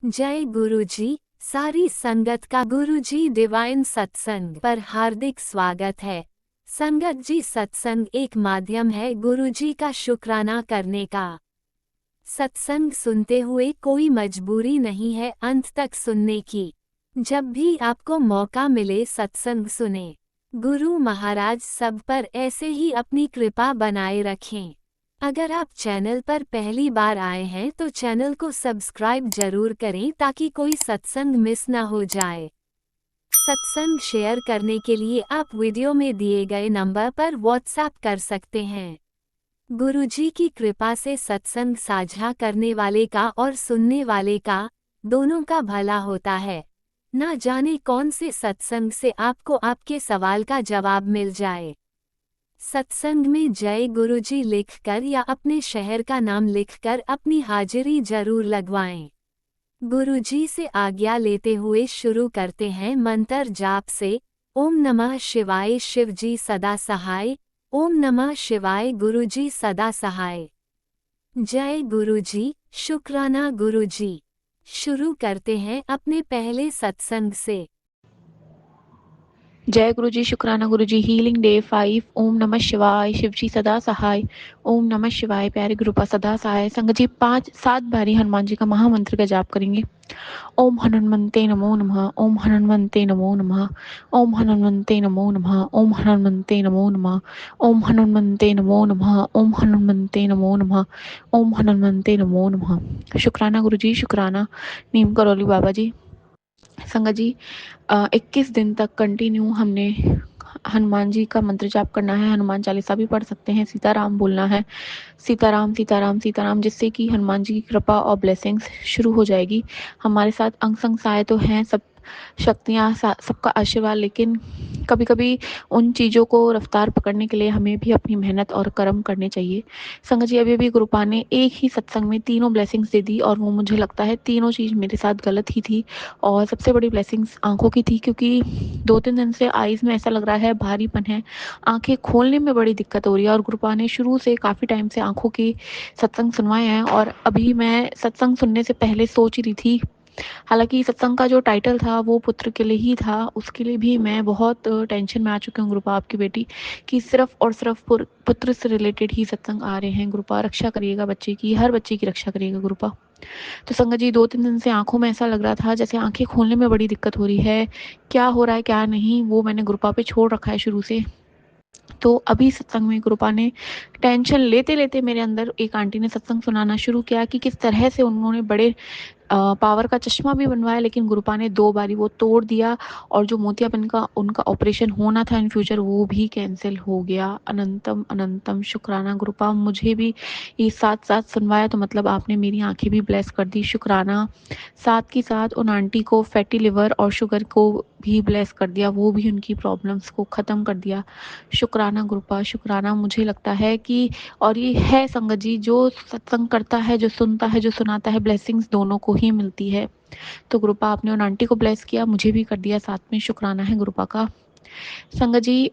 जय गुरुजी। सारी संगत का गुरुजी डिवाइन सत्संग पर हार्दिक स्वागत है। संगत जी, सत्संग एक माध्यम है गुरुजी का शुक्राना करने का। सत्संग सुनते हुए कोई मजबूरी नहीं है अंत तक सुनने की। जब भी आपको मौका मिले सत्संग सुने। गुरु महाराज सब पर ऐसे ही अपनी कृपा बनाए रखें। अगर आप चैनल पर पहली बार आए हैं तो चैनल को सब्सक्राइब जरूर करें ताकि कोई सत्संग मिस ना हो जाए। सत्संग शेयर करने के लिए आप वीडियो में दिए गए नंबर पर व्हाट्सएप कर सकते हैं। गुरुजी की कृपा से सत्संग साझा करने वाले का और सुनने वाले का दोनों का भला होता है। ना जाने कौन से सत्संग से आपको आपके सवाल का जवाब मिल जाए। सत्संग में जय गुरुजी लिखकर या अपने शहर का नाम लिखकर अपनी हाजिरी जरूर लगवाएं। गुरुजी से आज्ञा लेते हुए शुरू करते हैं मंत्र जाप से। ओम नमः शिवाय शिवजी सदा सहाय। ओम नमः शिवाय गुरुजी सदा सहाय। जय गुरुजी, शुक्राना गुरुजी। शुरू करते हैं अपने पहले सत्संग से। जय गुरु जी, शुक्राना गुरु जी। Healing day 5। ओम नमः शिवाय, शिवजी सदा सहाय। ओम नमः शिवाय, प्यारे गुरुपा सदा सहाय। संगत जी 5-7 बारी हनुमान जी का महामंत्र का जाप करेंगे। ओम हनुमंते नमो नमः। ओम हनुमंते नमो नमः। ओम हनुमंते नमो नमः। ओम हनुमंते नमो नमः। ओम हनुमंते नमो नमः। ओम हनुमंते नमो नमः। ओम हनुमंते नमो नमः। शुक्राना गुरु जी, शुक्राना। नीम करौली बाबा जी। संगत जी 21 दिन तक कंटिन्यू हमने हनुमान जी का मंत्र जाप करना है। हनुमान चालीसा भी पढ़ सकते हैं। सीताराम बोलना है। सीताराम सीताराम सीताराम, जिससे कि हनुमान जी की कृपा और ब्लेसिंग्स शुरू हो जाएगी। हमारे साथ अंग संग सहाय तो हैं सब शक्तियाँ, सबका आशीर्वाद, लेकिन कभी कभी उन चीज़ों को रफ्तार पकड़ने के लिए हमें भी अपनी मेहनत और कर्म करने चाहिए। संगत जी अभी गुरुपा ने एक ही सत्संग में तीनों ब्लेसिंग्स दे दी और वो मुझे लगता है तीनों चीज़ मेरे साथ गलत ही थी। और सबसे बड़ी ब्लेसिंग्स आंखों की थी, क्योंकि 2-3 दिन से आईज में ऐसा लग रहा है भारीपन है। आंखें खोलने में बड़ी दिक्कत हो रही है और गुरुपा ने शुरू से काफ़ी टाइम से आंखों की सत्संग सुनवाए हैं। और अभी मैं सत्संग सुनने से पहले सोच रही थी, हालांकि सत्संग का जो टाइटल था वो पुत्र के लिए ही था, उसके लिए भी मैं बहुत टेंशन में आ चुकी हूँ गुरुपा आपकी बेटी, कि सिर्फ और सिर्फ पुत्र से रिलेटेड ही सत्संग आ रहे हैं। गुरुपा रक्षा करिएगा बच्चे की, हर बच्चे की रक्षा करिएगा गुरुपा। तो संगत जी 2-3 दिन से आंखों में ऐसा लग रहा था जैसे आंखें खोलने में बड़ी दिक्कत हो रही है। क्या हो रहा है क्या नहीं, वो मैंने गुरुपा पे छोड़ रखा है शुरू से। तो अभी सत्संग में गुरुपा ने टेंशन लेते लेते मेरे अंदर एक आंटी ने सत्संग सुनाना शुरू किया कि किस तरह से उन्होंने बड़े पावर का चश्मा भी बनवाया, लेकिन गुरुपा ने 2 बारी वो तोड़ दिया और जो मोतियाबिंद का उनका ऑपरेशन होना था इन फ्यूचर वो भी कैंसिल हो गया। अनंतम अनंतम शुक्राना गुरुपा, मुझे भी ये साथ साथ सुनवाया, तो मतलब आपने मेरी आंखें भी ब्लेस कर दी। शुक्राना। साथ ही साथ उन आंटी को फैटी लिवर और शुगर को भी ब्लेस कर दिया, वो भी उनकी प्रॉब्लम्स को ख़त्म कर दिया। शुक्राना गुरुपा, शुक्राना। मुझे लगता है कि और ये है संगत जी, जो सत्संग करता है, जो सुनता है, जो सुनाता है, ब्लेसिंग्स दोनों को ही मिलती है। तो गुरुपा आपने उन आंटी को ब्लेस किया, मुझे भी कर दिया, साथ में शुक्राना है गुरुपा का। संगत जी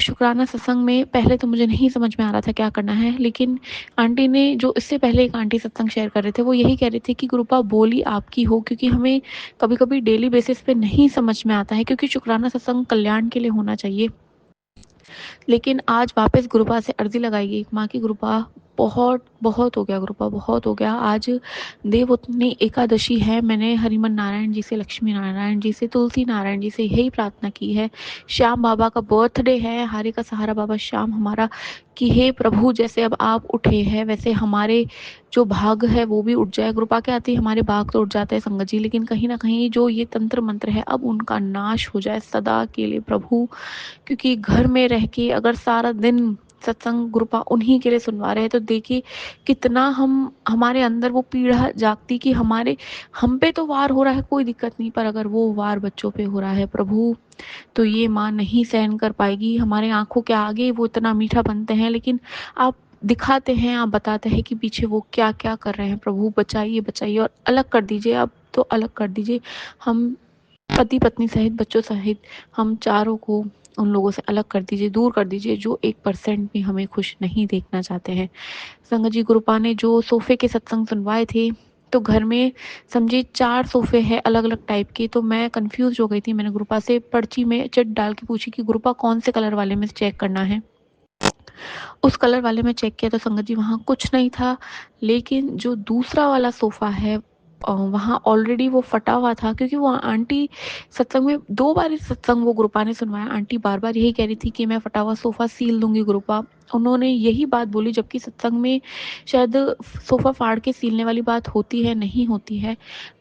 शुक्राना सत्संग में पहले तो मुझे नहीं समझ में आ रहा था क्या करना है, लेकिन आंटी ने जो इससे पहले एक आंटी सत्संग शेयर कर रहे थे वो यही कह रहे थे कि गुरुपा बोली आपकी हो, क्योंकि हमें कभी कभी डेली बेसिस पे नहीं समझ में आता है, क्योंकि शुक्राना सत्संग कल्याण के लिए होना चाहिए। लेकिन आज वापस गुरुपा से अर्जी लगाई गई माँ की, गुरुपा बहुत बहुत हो गया, गुरुपा बहुत हो गया। आज देवउठनी एकादशी है, मैंने हरिमन नारायण जी से, लक्ष्मी नारायण जी से, तुलसी नारायण जी से यही प्रार्थना की है। श्याम बाबा का बर्थडे है, हारे का सहारा बाबा श्याम हमारा, कि हे प्रभु जैसे अब आप उठे हैं वैसे हमारे जो भाग है वो भी उठ जाए। कृपा के आते ही हमारे भाग तो उठ जाते हैं संगत जी, लेकिन कहीं ना कहीं जो ये तंत्र मंत्र है अब उनका नाश हो जाए सदा के लिए प्रभु। क्योंकि घर में रह के अगर सारा दिन सत्संग गुरुपा उन्हीं के लिए सुनवा रहे हैं तो देखिए कितना हमारे अंदर वो पीड़ा जागती कि हम पे तो वार हो रहा है कोई दिक्कत नहीं, पर अगर वो वार बच्चों पे हो रहा है प्रभु तो ये माँ नहीं सहन कर पाएगी। हमारे आंखों के आगे वो इतना मीठा बनते हैं, लेकिन आप दिखाते हैं, आप बताते हैं कि पीछे वो क्या क्या कर रहे हैं। प्रभु बचाइए बचाइए और अलग कर दीजिए, अब तो अलग कर दीजिए। हम पति पत्नी सहित बच्चों सहित हम चारों को उन लोगों से अलग कर दीजिए, दूर कर दीजिए जो 1% भी हमें खुश नहीं देखना चाहते हैं। संगत जी गुरुपा ने जो सोफे के सत्संग सुनवाए थे तो घर में समझिए 4 सोफ़े हैं अलग-अलग टाइप के, तो मैं कन्फ्यूज़ हो गई थी। मैंने गुरुपा से पर्ची में चिट डाल के पूछी कि गुरुपा कौन से कलर वाले में से चेक करना है? उस कलर वाले में चेक किया तो संगत जी वहाँ कुछ नहीं था, लेकिन जो दूसरा वाला सोफ़ा है वहाँ ऑलरेडी वो फटा हुआ था, क्योंकि वो आंटी सत्संग में 2 बार इस सत्संग वो गुरुपा ने सुनवाया। आंटी बार-बार यही कह रही थी कि मैं फटा हुआ सोफ़ा सील दूँगी गुरुपा। उन्होंने यही बात बोली, जबकि सत्संग में शायद सोफ़ा फाड़ के सीलने वाली बात होती है, नहीं होती है।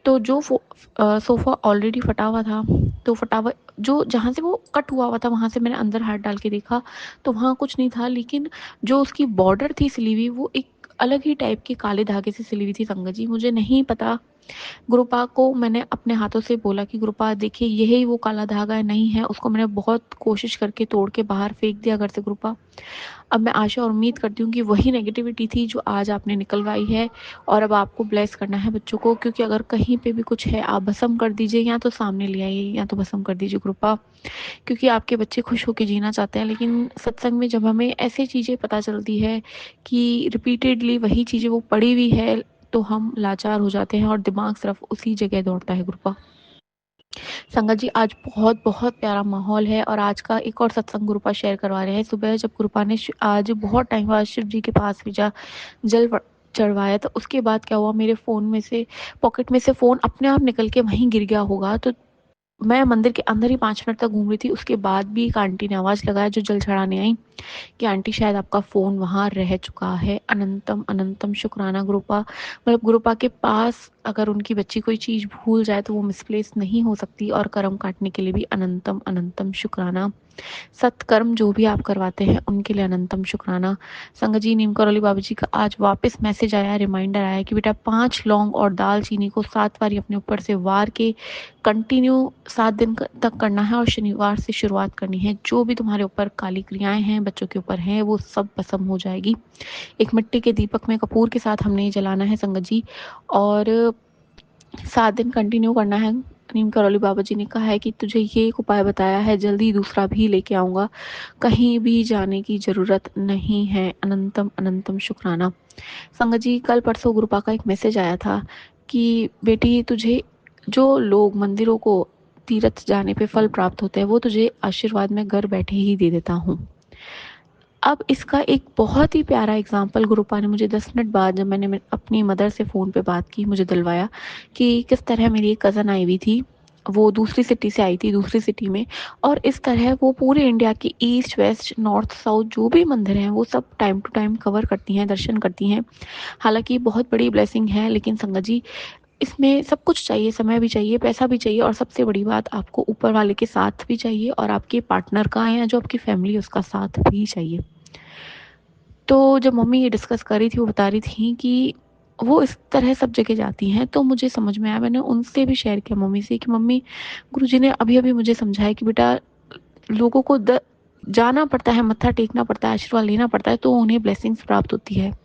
तो जो सोफ़ा ऑलरेडी फटा हुआ था, तो फटा हुआ जो जहाँ से वो कट हुआ था वहाँ से मैंने अंदर हाथ डाल के देखा, तो वहाँ कुछ नहीं था, लेकिन जो उसकी बॉर्डर थी सिली हुई, वो एक अलग ही टाइप के काले धागे से सिली हुई थी संगत जी। मुझे नहीं पता, गुरुपा को मैंने अपने हाथों से बोला कि गुरुपा देखिए यही वो काला धागा है, नहीं है, उसको मैंने बहुत कोशिश करके तोड़ के बाहर फेंक दिया घर से गुरुपा। अब मैं आशा और उम्मीद करती हूँ कि वही नेगेटिविटी थी जो आज आपने निकलवाई है, और अब आपको ब्लेस करना है बच्चों को, क्योंकि अगर कहीं पे भी कुछ है आप भस्म कर दीजिए, या तो सामने ले आइए या तो भस्म कर दीजिए गुरुपा, क्योंकि आपके बच्चे खुश होकर जीना चाहते हैं। लेकिन सत्संग में जब हमें ऐसी चीज़ें पता चलती है कि रिपीटेडली वही चीज़ें वो पड़ी हुई है, तो हम लाचार हो जाते हैं और दिमाग सिर्फ उसी जगह दौड़ता है गुरुपा। संगत जी आज बहुत बहुत प्यारा माहौल है, और आज का एक और सत्संग गुरुपा शेयर करवा रहे हैं। सुबह जब गुरुपा ने आज बहुत टाइम बाद शिव जी के पास भेजा, चढ़वाया, तो उसके बाद क्या हुआ, मेरे फ़ोन में से पॉकेट में से फ़ोन अपने आप निकल के वहीं गिर गया होगा। तो मैं मंदिर के अंदर ही 5 मिनट तक घूम रही थी, उसके बाद भी एक आंटी ने आवाज़ लगाया जो जल चढ़ाने आई, कि आंटी शायद आपका फ़ोन वहाँ रह चुका है। अनंतम अनंतम शुक्राना गुरुपा, मतलब गुरुपा के पास अगर उनकी बच्ची कोई चीज़ भूल जाए तो वो मिसप्लेस नहीं हो सकती, और कर्म काटने के लिए भी अनंतम अनंतम शुक्राना। सत्कर्म जो भी आप करवाते हैं उनके लिए अनंतम शुक्राना। संगत जी नीम करौली बाबा जी का आज वापस मैसेज आया, रिमाइंडर आया कि बेटा 5 लौंग और दालचीनी को 7 बारी अपने ऊपर से वार के कंटिन्यू 7 दिन तक करना है, और शनिवार से शुरुआत करनी है। जो भी तुम्हारे ऊपर काली क्रियाएं हैं बच्चों के ऊपर हैं, वो सब भस्म हो जाएगी। एक मिट्टी के दीपक में कपूर के साथ हमने ये जलाना है संगत जी, और 7 दिन कंटिन्यू करना है। नीम करौली बाबा जी ने कहा है कि तुझे ये एक उपाय बताया है, जल्दी दूसरा भी लेके आऊँगा, कहीं भी जाने की ज़रूरत नहीं है। अनंतम अनंतम शुक्राना। संगत जी कल परसों गुरुपा का एक मैसेज आया था कि बेटी तुझे जो लोग मंदिरों को तीर्थ जाने पे फल प्राप्त होते हैं, वो तुझे आशीर्वाद में घर बैठे ही दे देता हूँ। अब इसका एक बहुत ही प्यारा एग्जाम्पल गुरुपा ने मुझे 10 मिनट बाद, जब मैंने अपनी मदर से फ़ोन पे बात की, मुझे दिलवाया कि किस तरह मेरी एक कज़न आई हुई थी, वो दूसरी सिटी से आई थी, दूसरी सिटी में, और इस तरह वो पूरे इंडिया के ईस्ट वेस्ट नॉर्थ साउथ जो भी मंदिर हैं वो सब टाइम टू टाइम कवर करती हैं, दर्शन करती हैं। हालांकि बहुत बड़ी ब्लेसिंग है, लेकिन संगत जी इसमें सब कुछ चाहिए, समय भी चाहिए, पैसा भी चाहिए, और सबसे बड़ी बात आपको ऊपर वाले के साथ भी चाहिए, और आपके पार्टनर का या जो आपकी फैमिली है उसका साथ भी चाहिए। तो जब मम्मी ये डिस्कस कर रही थी, वो बता रही थी कि वो इस तरह सब जगह जाती हैं, तो मुझे समझ में आया, मैंने उनसे भी शेयर किया मम्मी से कि मम्मी गुरुजी ने अभी-अभी मुझे समझाया कि बेटा लोगों को जाना पड़ता है, मत्था टेकना पड़ता है, आशीर्वाद लेना पड़ता है, तो उन्हें ब्लेसिंग्स प्राप्त होती है।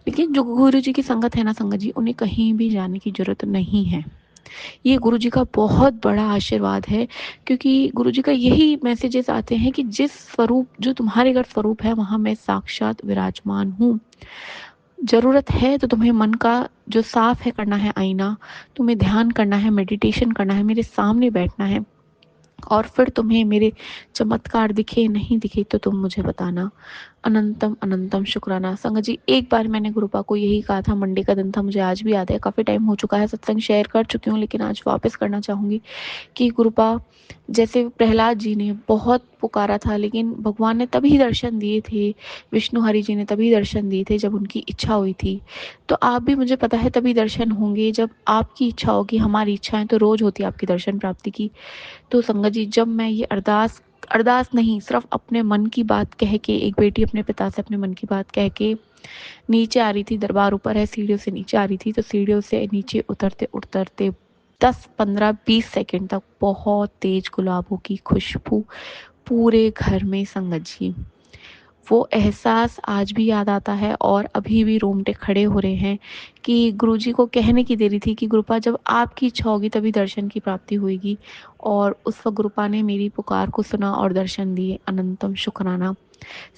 लेकिन जो गुरुजी की संगत है ना संगत जी, उन्हें कहीं भी जाने की ज़रूरत नहीं है। ये गुरुजी का बहुत बड़ा आशीर्वाद है, क्योंकि गुरुजी का यही मैसेजेस आते हैं कि जिस स्वरूप जो तुम्हारे घर स्वरूप है वहाँ मैं साक्षात विराजमान हूँ। ज़रूरत है तो तुम्हें मन का जो साफ है करना है आईना, तुम्हें ध्यान करना है, मेडिटेशन करना है, मेरे सामने बैठना है, और फिर तुम्हें मेरे चमत्कार दिखे नहीं दिखे तो तुम मुझे बताना। अनंतम अनंतम शुक्राना। संगत जी एक बार मैंने गुरुपा को यही कहा था, मंडे का दिन था, मुझे आज भी याद है, काफ़ी टाइम हो चुका है, सत्संग शेयर कर चुकी हूँ, लेकिन आज वापस करना चाहूँगी कि गुरुपा जैसे प्रहलाद जी ने बहुत पुकारा था, लेकिन भगवान ने तभी दर्शन दिए थे, विष्णु हरि जी ने तभी दर्शन दिए थे जब उनकी इच्छा हुई थी। तो आप भी, मुझे पता है, तभी दर्शन होंगे जब आपकी इच्छा होगी। हमारी इच्छाएं तो रोज़ होती है आपकी दर्शन प्राप्ति की। तो संगत जी जब मैं ये अरदास अरदास नहीं, सिर्फ अपने मन की बात कह के, एक बेटी अपने पिता से अपने मन की बात कह के नीचे आ रही थी, दरबार ऊपर है, सीढ़ियों से नीचे आ रही थी, तो सीढ़ियों से नीचे उतरते उतरते 10 15 20 सेकंड तक बहुत तेज गुलाबों की खुशबू पूरे घर में संगत जी। वो एहसास आज भी याद आता है, और अभी भी रोंगटे खड़े हो रहे हैं कि गुरुजी को कहने की देरी थी कि गुरुपा जब आपकी इच्छा होगी तभी दर्शन की प्राप्ति होगी, और उस वक्त गुरुपा ने मेरी पुकार को सुना और दर्शन दिए। अनंतम शुक्राना।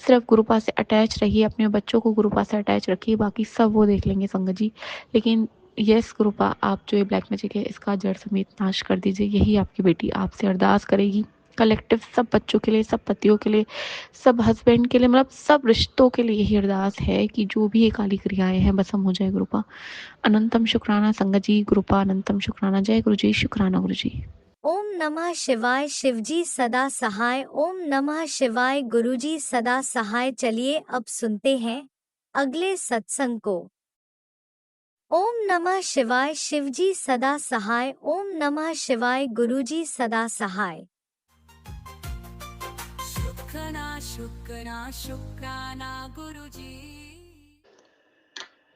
सिर्फ गुरुपा से अटैच रहिए, अपने बच्चों को गुरुपा से अटैच रखिए, बाकी सब वो देख लेंगे संगत जी। लेकिन यस गुरुपा, आप जो ये ब्लैक मैजिक है इसका जड़ समेत नाश कर दीजिए। यही आपकी बेटी आपसे अरदास करेगी। कलेक्टिव सब बच्चों के लिए, सब पतियों के लिए, सब हस्बैंड के लिए, मतलब सब रिश्तों के लिए यही अरदास है कि जो भी ये काली क्रियाएं हैं भस्म हो जाए गुरुपा। अनंतम शुक्राना संगत जी, गुरुपा अनंतम शुक्राना। जय गुरु जी, शुक्राना गुरु जी। ओम नमः शिवाय। शिवजी सदा सहाय। ओम नमः शिवाय। गुरुजी सदा सहाय। चलिए अब सुनते हैं अगले सत्संग को। ओम नमः शिवाय। शिवजी सदा सहाय। ओम नमः शिवाय। गुरुजी सदा सहाय। शुक्राना शुक्राना शुक्राना गुरुजी।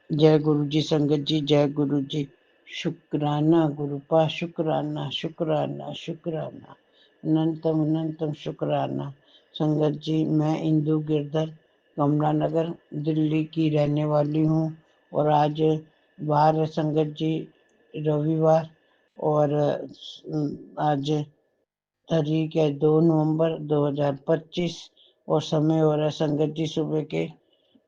जय गुरु जी। संगत जी जय गुरु जी। शुक्राना गुरुपा, शुक्राना शुक्राना शुक्राना, अनंतम अनंतम शुक्राना। संगत जी, मैं इंदु गिरधर कमला नगर दिल्ली की रहने वाली हूँ और आज बाहर है संगत जी, रविवार। और आज तारीख है 2 नवंबर 2025 और समय हो रहा है संगत जी सुबह के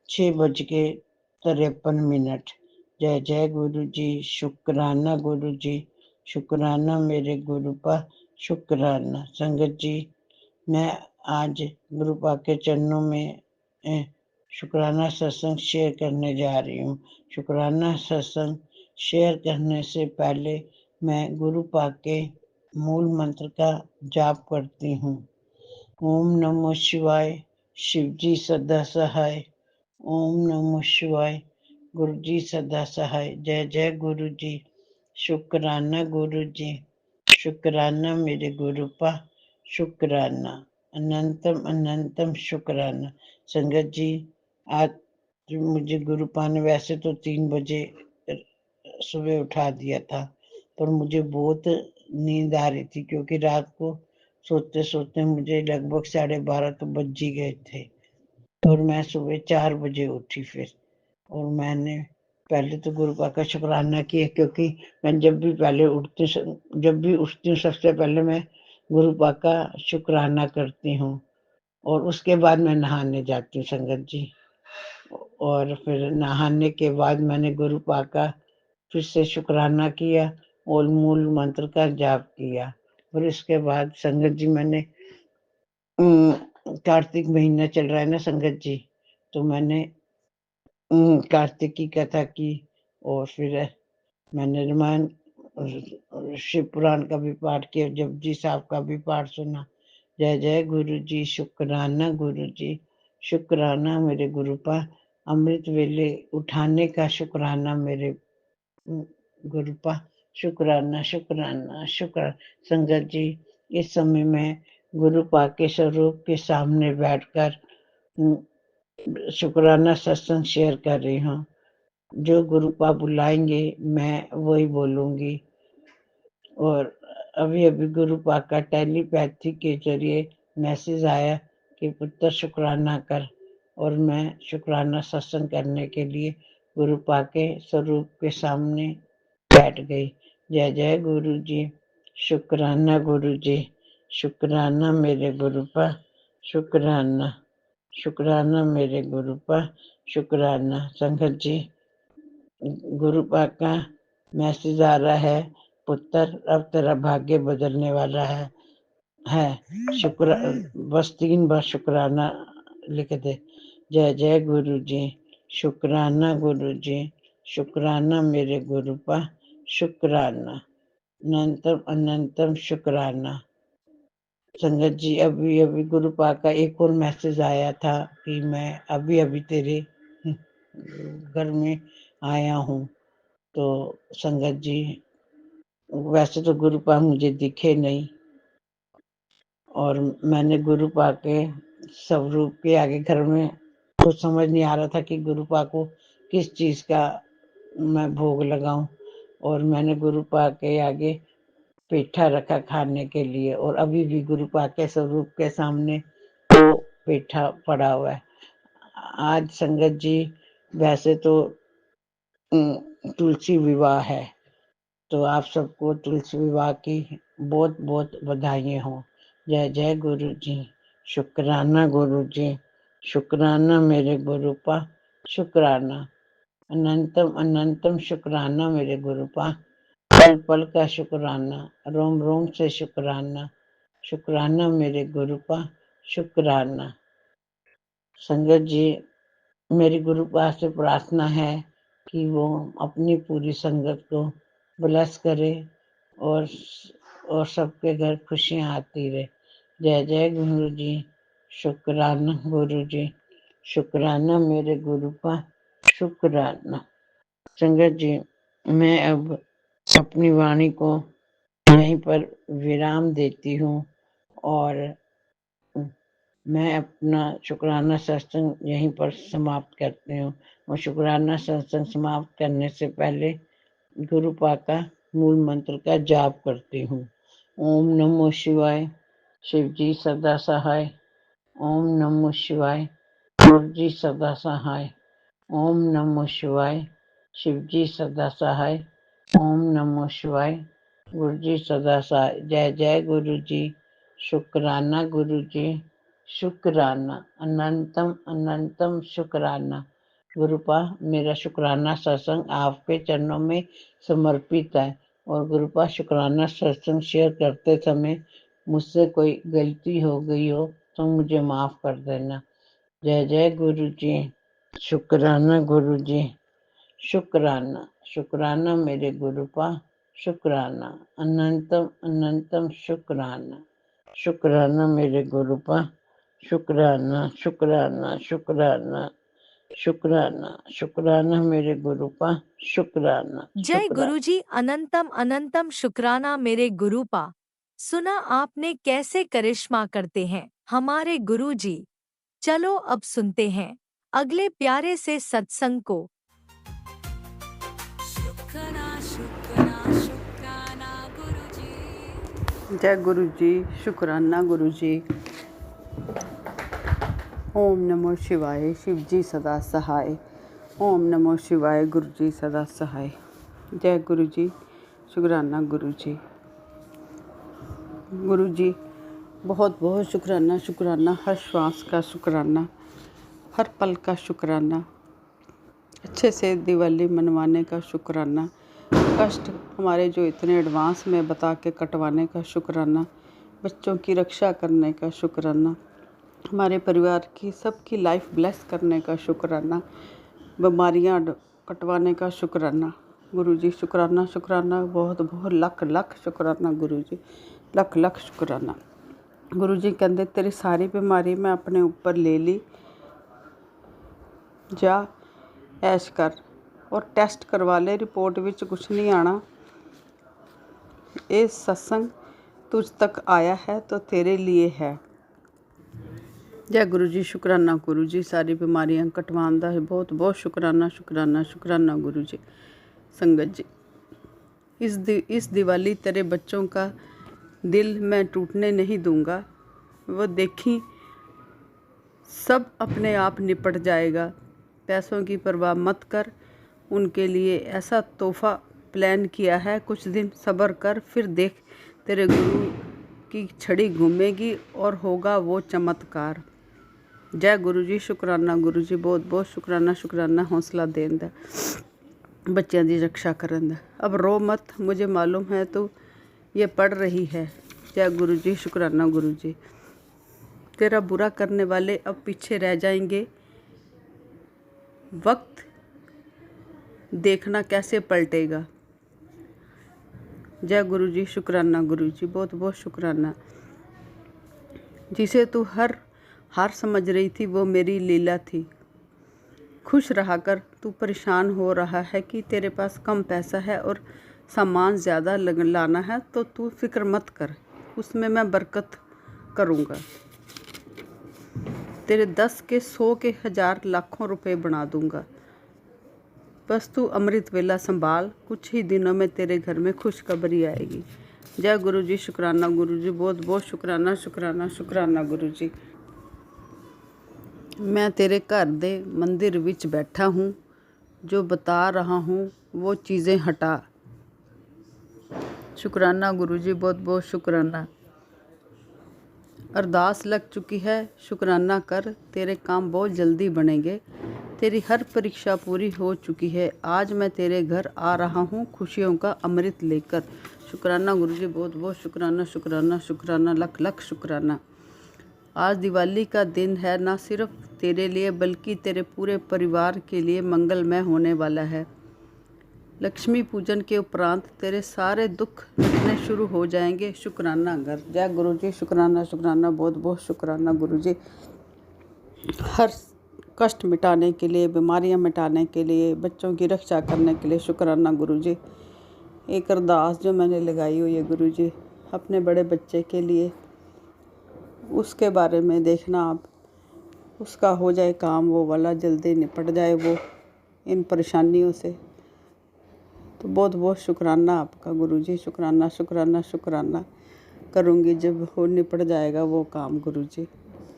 6:53। जय जय गुरु जी। शुक्राना गुरु जी, शुक्राना मेरे गुरुपा, शुक्राना। संगत जी, मैं आज गुरुपा के चरणों में शुक्राना सत्संग शेयर करने जा रही हूँ। शुक्राना सत्संग शेयर करने से पहले मैं गुरुपा के मूल मंत्र का जाप करती हूँ। ओम नमो शिवाय। शिवजी सदा सहाय। ओम नमो शिवाय। गुरु जी सदा सहाय। जय जय गुरु जी। शुक्राना गुरु जी, शुक्राना मेरे गुरुपा, शुक्राना। अनंतम अनंतम शुक्राना। संगत जी, आज मुझे गुरुपा ने वैसे तो 3 बजे सुबह उठा दिया था, पर मुझे बहुत नींद आ रही थी क्योंकि रात को सोते सोते मुझे लगभग 12:30 तो बज ही गए थे। और मैं सुबह 4 बजे उठी फिर, और मैंने पहले तो गुरुपा का शुक्राना किया क्योंकि मैं जब भी उठती हूँ सबसे पहले मैं गुरुपा का शुक्राना करती हूँ और उसके बाद मैं नहाने जाती हूँ संगत जी। और फिर नहाने के बाद मैंने गुरुपा का फिर से शुक्राना किया और मूल मंत्र का जाप किया। और इसके बाद संगत जी मैंने कार्तिक महीना चल रहा है ना संगत जी, तो मैंने कार्तिक की कथा की और फिर मैंने रामायण शिव पुराण का भी पाठ किया, जपजी साहब का भी पाठ सुना। जय जय गुरु जी। शुक्राना गुरु जी, शुक्राना मेरे गुरुपा। अमृत वेले उठाने का शुक्राना मेरे गुरुपा, शुक्राना शुक्राना शुक्राना। संगत जी, इस समय मैं गुरुपा के स्वरूप के सामने बैठकर शुक्राना सत्संग शेयर कर रही हूँ। जो गुरुपा बुलाएंगे मैं वही बोलूंगी। और अभी अभी गुरुपा का टेलीपैथी के जरिए मैसेज आया कि पुत्र शुक्राना कर, और मैं शुक्राना सत्संग करने के लिए गुरुपा के स्वरूप के सामने बैठ गई। जय जय गुरु जी। शुक्राना गुरु जी, शुक्राना मेरे गुरुपा, शुक्राना। शुक्राना मेरे गुरुपा, शुक्राना। संगत जी, गुरुपा का मैसेज आ रहा है, पुत्र अब तेरा भाग्य बदलने वाला है। शुक्र, बस 3 बार शुक्राना लिख दे। जय जय गुरु जी। शुक्राना गुरु जी, शुक्राना मेरे गुरुपा, शुक्राना। अनंतम अनंतम शुक्राना। संगत जी, अभी अभी गुरुपा का एक और मैसेज आया था कि मैं अभी अभी तेरे घर में आया हूँ। तो संगत जी, वैसे तो गुरुपा मुझे दिखे नहीं और मैंने गुरुपा के स्वरूप के आगे घर में कुछ समझ नहीं आ रहा था कि गुरुपा को किस चीज का मैं भोग लगाऊं, और मैंने गुरुपा के आगे पेठा रखा खाने के लिए, और अभी भी गुरुपा के स्वरूप के सामने वो पेठा पड़ा हुआ है। आज संगत जी, वैसे तो तुलसी विवाह है, तो आप सबको तुलसी विवाह की बहुत बहुत बधाई हो। जय जय गुरु जी। शुक्राना गुरु जी, शुक्राना मेरे गुरुपा, शुक्राना। अनंतम अनंतम शुक्राना मेरे गुरुपा, पल पल का शुक्राना, रोम रोम से शुक्राना, शुक्राना मेरे गुरुपा, शुक्राना। संगत जी, मेरी गुरुपा से प्रार्थना है कि वो अपनी पूरी संगत को ब्लेस करे और सबके घर खुशियाँ आती रहे। जय जय गुरु जी, शुक्राना गुरु जी, शुक्राना मेरे गुरुपा, शुक्राना। संगत जी, मैं अब अपनी वाणी को यहीं पर विराम देती हूँ और मैं अपना शुक्राना सत्संग यहीं पर समाप्त करती हूँ। और शुक्राना सत्संग समाप्त करने से पहले गुरुपा का मूल मंत्र का जाप करती हूँ। ओम नमो शिवाय, शिव जी सदा सहाय। ओम नमो शिवाय, गुरु जी सदा सहाय। ओम नमो शिवाय, शिव जी सदा सहाय। ओम नमो शिवाय, गुरु जी सदा सहाय। जय जय गुरु जी, शुक्राना गुरु जी, शुक्राना, अनंतम अनंतम शुक्राना। गुरुपा, मेरा शुक्राना सत्संग आपके चरणों में समर्पित है। और गुरुपा, शुक्राना सत्संग शेयर करते समय मुझसे कोई गलती हो गई हो तो मुझे माफ कर देना। जय जय गुरु जी, शुक्राना गुरु जी, शुक्राना, शुक्राना मेरे गुरुपा, शुक्राना, अनंतम अनंतम शुक्राना, शुक्राना मेरे गुरुपा, शुक्राना, शुक्राना, शुक्राना, शुक्राना, शुक्राना मेरे गुरुपा, शुक्राना, जय गुरुजी, अनंतम अनंतम शुक्राना मेरे गुरुपा। सुना आपने कैसे करिश्मा करते हैं हमारे गुरुजी। चलो अब सुनते हैं अगले प्यारे से सत्संग को। शुक्राना शुक्राना शुक्राना गुरुजी। जय गुरु जी, शुक्राना गुरु जी। ओम नमो शिवाय, शिव जी सदा सहाय। ओम नमो शिवाय, गुरु जी सदा सहाय। जय गुरु जी, शुक्राना गुरु जी। गुरु जी, बहुत बहुत शुक्राना, शुक्राना, हर श्वास का शुक्राना, हर पल का शुक्राना, अच्छे से दिवाली मनवाने का शुक्राना, कष्ट हमारे जो इतने एडवांस में बता के कटवाने का शुक्राना, बच्चों की रक्षा करने का शुक्राना, हमारे परिवार की सबकी लाइफ ब्लेस करने का शुक्राना, बीमारियां कटवाने का शुक्राना। गुरु जी, शुक्राना शुक्राना, बहुत बहुत लख लख शुक्राना गुरु जी, लख लख शुक्राना। गुरु जी कहते तेरी सारी बीमारी मैं अपने ऊपर ले ली, जा ऐश कर और टेस्ट करवा ले, रिपोर्ट विच कुछ नहीं आना। ये सत्संग तुझ तक आया है तो तेरे लिए है। जय गुरु जी, शुक्राना गुरु जी, सारी बीमारियां कटवान दा बहुत बहुत शुक्राना, शुक्राना, शुक्राना गुरु जी। संगत जी, इस दिवाली तेरे बच्चों का दिल मैं टूटने नहीं दूंगा। वो देखी सब अपने आप निपट जाएगा। पैसों की परवाह मत कर, उनके लिए ऐसा तोहफा प्लान किया है। कुछ दिन सब्र कर, फिर देख तेरे गुरु की छड़ी घूमेगी और होगा वो चमत्कार। जय गुरु जी, शुक्राना गुरु जी, बहुत बहुत शुक्राना, शुक्राना हौसला देन दा, बच्चों की रक्षा करन दा। अब रो मत, मुझे मालूम है तू ये पढ़ रही है। जय गुरु जी, शुक्राना गुरु जी। तेरा बुरा करने वाले अब पीछे रह जाएंगे, वक्त देखना कैसे पलटेगा। जय गुरु जी, शुक्राना गुरु जी, बहुत बहुत शुक्राना। जिसे तू हार समझ रही थी वो मेरी लीला थी। खुश रहा कर, तू परेशान हो रहा है कि तेरे पास कम पैसा है और सामान ज़्यादा लाना है, तो तू फिक्र मत कर, उसमें मैं बरकत करूँगा। तेरे 10 के 100 के 1000 लाखों रुपए बना दूँगा। बस तू अमृत वेला संभाल, कुछ ही दिनों में तेरे घर में खुशखबरी आएगी। जय गुरु जी, शुक्राना गुरु जी, बहुत बहुत शुक्राना, शुक्राना, शुक्राना गुरु जी। मैं तेरे घर दे मंदिर विच बैठा हूँ, जो बता रहा हूँ वो चीज़ें हटा। शुक्राना गुरु जी, बहुत बहुत शुक्राना। अरदास लग चुकी है, शुक्राना कर, तेरे काम बहुत जल्दी बनेंगे। तेरी हर परीक्षा पूरी हो चुकी है, आज मैं तेरे घर आ रहा हूँ खुशियों का अमृत लेकर। शुक्राना गुरुजी, बहुत बहुत शुक्राना शुक्राना शुक्राना, लख लख शुक्राना। आज दिवाली का दिन है, ना सिर्फ तेरे लिए बल्कि तेरे पूरे परिवार के लिए मंगलमय होने वाला है। लक्ष्मी पूजन के उपरांत तेरे सारे दुख मिटने शुरू हो जाएंगे। शुक्राना घर। जय गुरु जी, शुक्राना शुक्राना, बहुत बहुत शुक्राना गुरु जी। हर कष्ट मिटाने के लिए, बीमारियां मिटाने के लिए, बच्चों की रक्षा करने के लिए शुक्राना गुरु जी। एक अरदास जो मैंने लगाई हुई है गुरु जी अपने बड़े बच्चे के लिए, उसके बारे में देखना आप, उसका हो जाए काम, वो वाला जल्दी निपट जाए वो इन परेशानियों से। तो बहुत बहुत शुक्राना आपका गुरुजी, शुक्राना शुक्राना शुक्राना करूँगी जब हो निपट जाएगा वो काम गुरुजी।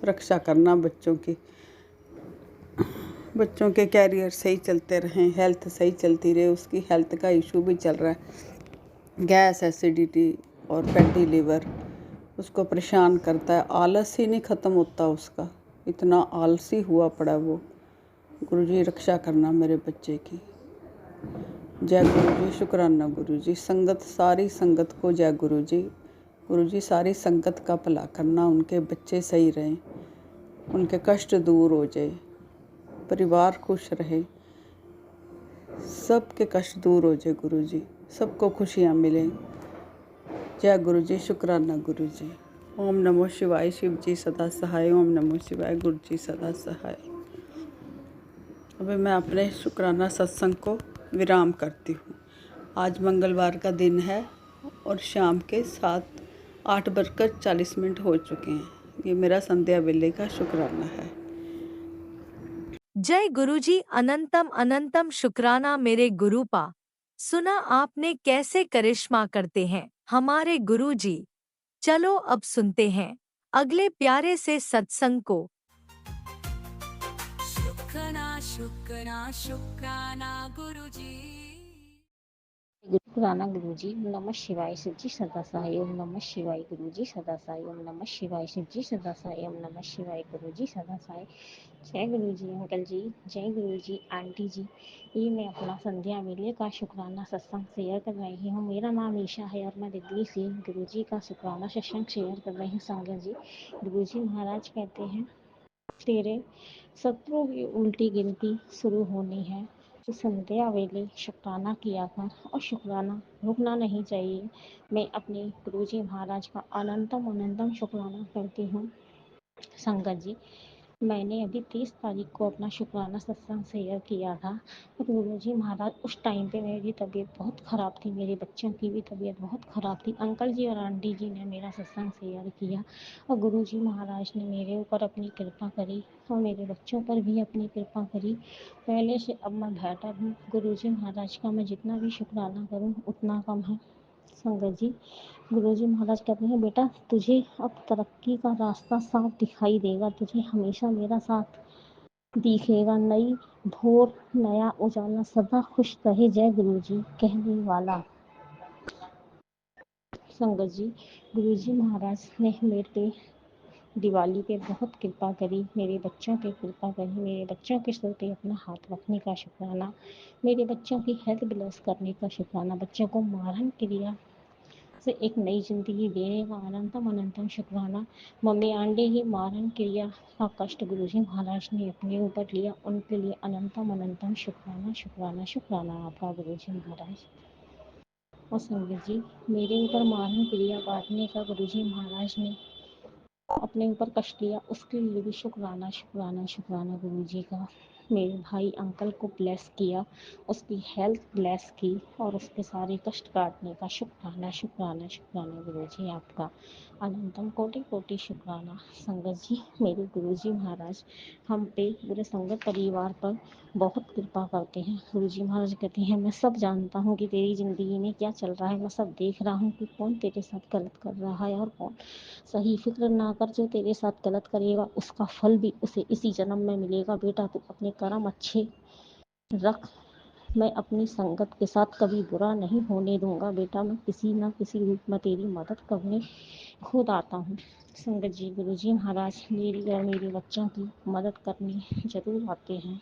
रक्षा करना बच्चों की, बच्चों के कैरियर सही चलते रहें, हेल्थ सही चलती रहे। उसकी हेल्थ का इशू भी चल रहा है, गैस, एसिडिटी और फैटी लीवर उसको परेशान करता है। आलस ही नहीं ख़त्म होता उसका, इतना आलसी हुआ पड़ा वो। गुरुजी रक्षा करना मेरे बच्चे की। जय गुरुजी, शुक्राना गुरुजी। संगत, सारी संगत को जय गुरुजी। गुरुजी सारी संगत का भला करना, उनके बच्चे सही रहें, उनके कष्ट दूर हो जाए, परिवार खुश रहे, सबके कष्ट दूर हो जाए गुरुजी, सबको खुशियाँ मिलें। जय गुरुजी, शुक्राना गुरुजी। ओम नमो शिवाय, शिव जी सदा सहाय। ओम नमो शिवाय, गुरु जी सदा सहाय। अभी मैं अपने शुक्राना सत्संग को विराम करती हूँ। आज मंगलवार का दिन है और शाम के 8:40 हो चुके हैं। ये मेरा संध्या वेले का शुक्राना है। जय गुरुजी, अनंतम अनंतम शुक्राना मेरे गुरुपा। सुना आपने कैसे करिश्मा करते हैं हमारे गुरुजी। चलो अब सुनते हैं अगले प्यारे से सत्संग को। शुक्राना शुक्राना शुक्राना गुरुजी। शुक्राना गुरुजी। ओम नमः शिवाय, शिव जी सदा सहाय। ओम नमः शिवाय, गुरुजी सदा सहाय। ओम नमः शिवाय, शिव जी सदा सहाय। ओम नमः शिवाय, गुरुजी सदा सहाय। जय गुरुजी अंकल जी, जय गुरुजी आंटी जी। ये मैं अपना संध्या वेले का शुक्राना सत्संग शेयर कर रही हूँ। मेरा नाम ईशा है और मैं दिल्ली से गुरुजी का शुक्राना सत्संग शेयर कर रही हूँ। संगत जी, गुरुजी महाराज कहते हैं तेरे शत्रुओं की उल्टी गिनती शुरू होनी है तो संध्या वेले शुक्राना किया कर, और शुक्राना रुकना नहीं चाहिए। मैं अपने गुरुजी महाराज का अनंतम अनंतम शुक्राना करती हूँ। संगत जी, मैंने अभी 30 तारीख को अपना शुक्राना सत्संग शेयर किया था और गुरुजी महाराज उस टाइम पे मेरी तबीयत बहुत ख़राब थी, मेरे बच्चों की भी तबीयत बहुत ख़राब थी। अंकल जी और आंटी जी ने मेरा सत्संग शेयर किया और गुरुजी महाराज ने मेरे ऊपर अपनी कृपा करी और मेरे बच्चों पर भी अपनी कृपा करी। पहले से अब मैं बेहतर हूँ। गुरुजी महाराज का मैं जितना भी शुक्राना करूँ उतना कम है। संगत जी, गुरुजी महाराज कहते हैं बेटा तुझे अब तरक्की का रास्ता साफ दिखाई देगा, तुझे हमेशा मेरा साथ दिखेगा। नई भोर नया उजाला, सदा खुश रहे जय गुरुजी कहने वाला। संगत जी, गुरुजी महाराज ने मेरे पे दिवाली पे बहुत कृपा करी, मेरे बच्चों पे कृपा करी। मेरे बच्चों के सर पे अपना हाथ रखने का शुक्राना, मेरे बच्चों की हेल्थ ब्लेस करने का शुक्राना, बच्चों को मारन क्रिया से एक नई जिंदगी देने का अनंतम अनंतम शुक्राना। मम्मी आंटी की मारन क्रिया का कष्ट गुरुजी महाराज ने अपने ऊपर लिया, उनके लिए अनंतम अनंतम शुक्राना शुक्राना शुक्राना आपका गुरुजी महाराज। और संगत जी, मेरे ऊपर मारन क्रिया काटने का गुरुजी महाराज ने अपने ऊपर कष्ट लिया, उसके लिए भी शुक्राना शुक्राना शुक्राना गुरुजी का। मेरे भाई अंकल को ब्लेस किया, उसकी हेल्थ ब्लेस की और उसके सारे कष्ट काटने का शुक्राना शुक्राना शुक्राना गुरुजी आपका। अनंतम कोटि कोटि शुक्राना। संगत जी, मेरे गुरुजी महाराज हम पे, पूरे संगत परिवार पर बहुत कृपा करते हैं। गुरुजी महाराज कहते हैं मैं सब जानता हूँ कि तेरी ज़िंदगी में क्या चल रहा है, मैं सब देख रहा हूँ कि कौन तेरे साथ गलत कर रहा है और कौन सही। फिक्र ना कर, जो तेरे साथ गलत करेगा उसका फल भी उसे इसी जन्म में मिलेगा। बेटा तू अपने कर्म अच्छे रख, मैं अपनी संगत के साथ कभी बुरा नहीं होने दूंगा बेटा। मैं किसी न किसी रूप में तेरी मदद करने खुद आता हूँ। संगत जी, गुरु जी महाराज मेरी और मेरे बच्चों की मदद करने जरूर आते हैं।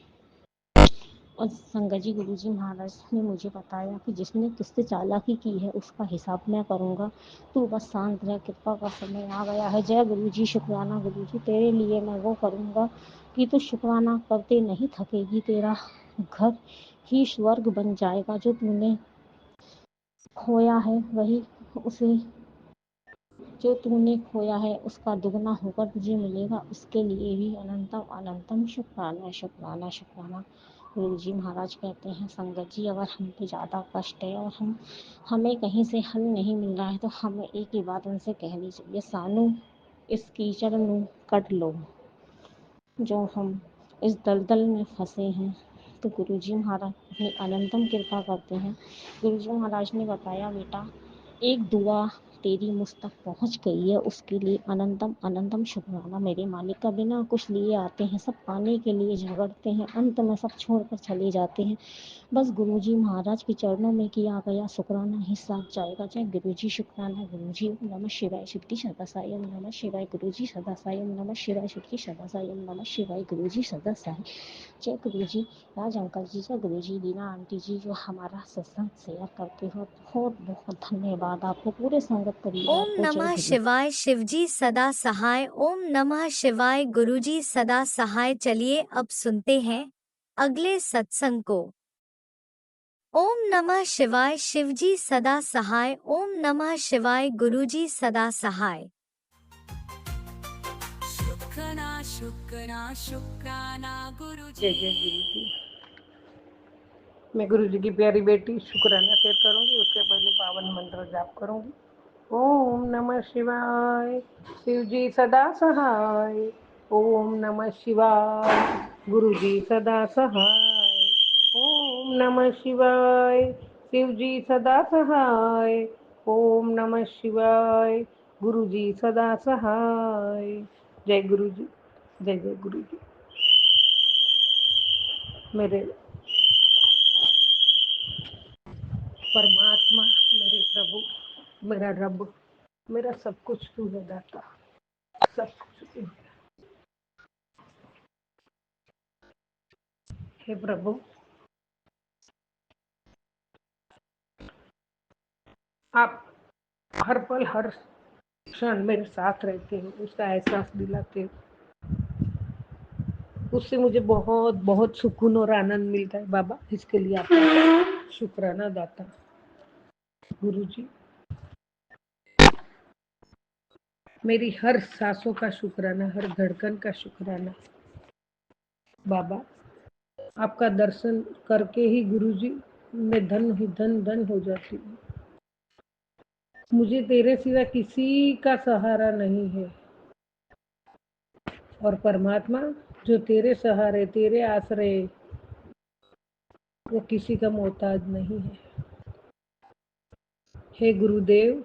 और संगत जी, गुरु जी महाराज ने मुझे बताया कि जिसने तुझसे चालाकी की है उसका हिसाब मैं करूँगा, तू बस शांत रह, कृपा का समय आ गया है। जय गुरु जी, शुक्राना गुरु जी, तेरे लिए मैं वो करूँगा कि तू शुक्राना करते नहीं थकेगी। तेरा घर ही स्वर्ग बन जाएगा। जो तूने खोया है वही उसे जो तूने खोया है उसका दुगना होकर तुझे मिलेगा। उसके लिए भी अनंतम अनंतम शुक्राना शुक्राना शुक्राना। गुरु जी महाराज कहते हैं, संगत जी अगर हम पे ज़्यादा कष्ट है और हमें कहीं से हल नहीं मिल रहा है तो हमें एक ही बात उनसे कहनी चाहिए, सानू इस कीचड़ में कट लो जो हम इस दलदल में फंसे हैं। तो गुरु जी महाराज अपनी अनंतम कृपा करते हैं। गुरु जी महाराज ने बताया, बेटा एक दुआ तेरी मुझ तक पहुँच गई है, उसके लिए अनंतम अनंतम शुक्राना। मेरे मालिक का बिना कुछ लिए आते हैं, सब पाने के लिए झगड़ते हैं, अंत में सब छोड़कर चले जाते हैं। बस गुरुजी महाराज के चरणों में किया गया शुक्राना ही साथ जाएगा। जय गुरुजी, शुक्राना गुरुजी। ओम नमः शिवाय, सिद्धि सदा साई। ओम नमः शिवाय, गुरुजी सदा साई। ओम नमः शिवाय, सिद्धि सदा साई। ओम नमः शिवाय, गुरुजी सदा साई। जय गुरुजी। राज अंकल जी, जय गुरुजी। लीना आंटी जी जो हमारा सत्संग शेयर करते हो, बहुत बहुत धन्यवाद आपको, पूरे संगत परिवार ओम को। जय नमः गुरु। शिवाय, शिवजी सदा सहाय। ओम नमः शिवाय, गुरुजी सदा सहाय। चलिए अब सुनते हैं अगले सत्संग को। ओम नमः शिवाय, शिवजी सदा सहाय। ओम नमः शिवाय, गुरुजी सदा सहाय। शुक्राना शुक्राना शुक्राना गुरुजी। जय जय गुरु जी। मैं गुरु जी की प्यारी बेटी शुक्राना शेयर करूंगी, उसके पहले पावन मंत्र जाप करूंगी। ओम नमः शिवाय, शिव जी सदा सहाय। ओम नमः शिवाय, गुरु जी सदा सहाय। ओम नमः शिवाय, शिव जी सदा सहाय। ओम नमः शिवाय, गुरु जी सदा सहाय। जय गुरु जी, जय जय गुरु जी। मेरे परमात्मा, मेरे प्रभु, मेरा रब, मेरा सब कुछ तू है दाता, सब कुछ तू है। हे प्रभु, आप हर पल हर क्षण मेरे साथ रहते हो, उसका एहसास दिलाते हो। उससे मुझे बहुत बहुत सुकून और आनंद मिलता है बाबा। इसके लिए आपका शुक्राना दाता। गुरु जी, मेरी हर सांसों का शुक्राना, हर धड़कन का शुक्राना बाबा। आपका दर्शन करके ही गुरु जी मैं धन ही धन धन हो जाती हूँ। मुझे तेरे सिवा किसी का सहारा नहीं है। और परमात्मा, जो तेरे सहारे, तेरे आश्रय, वो किसी का मोहताज नहीं है। हे गुरुदेव,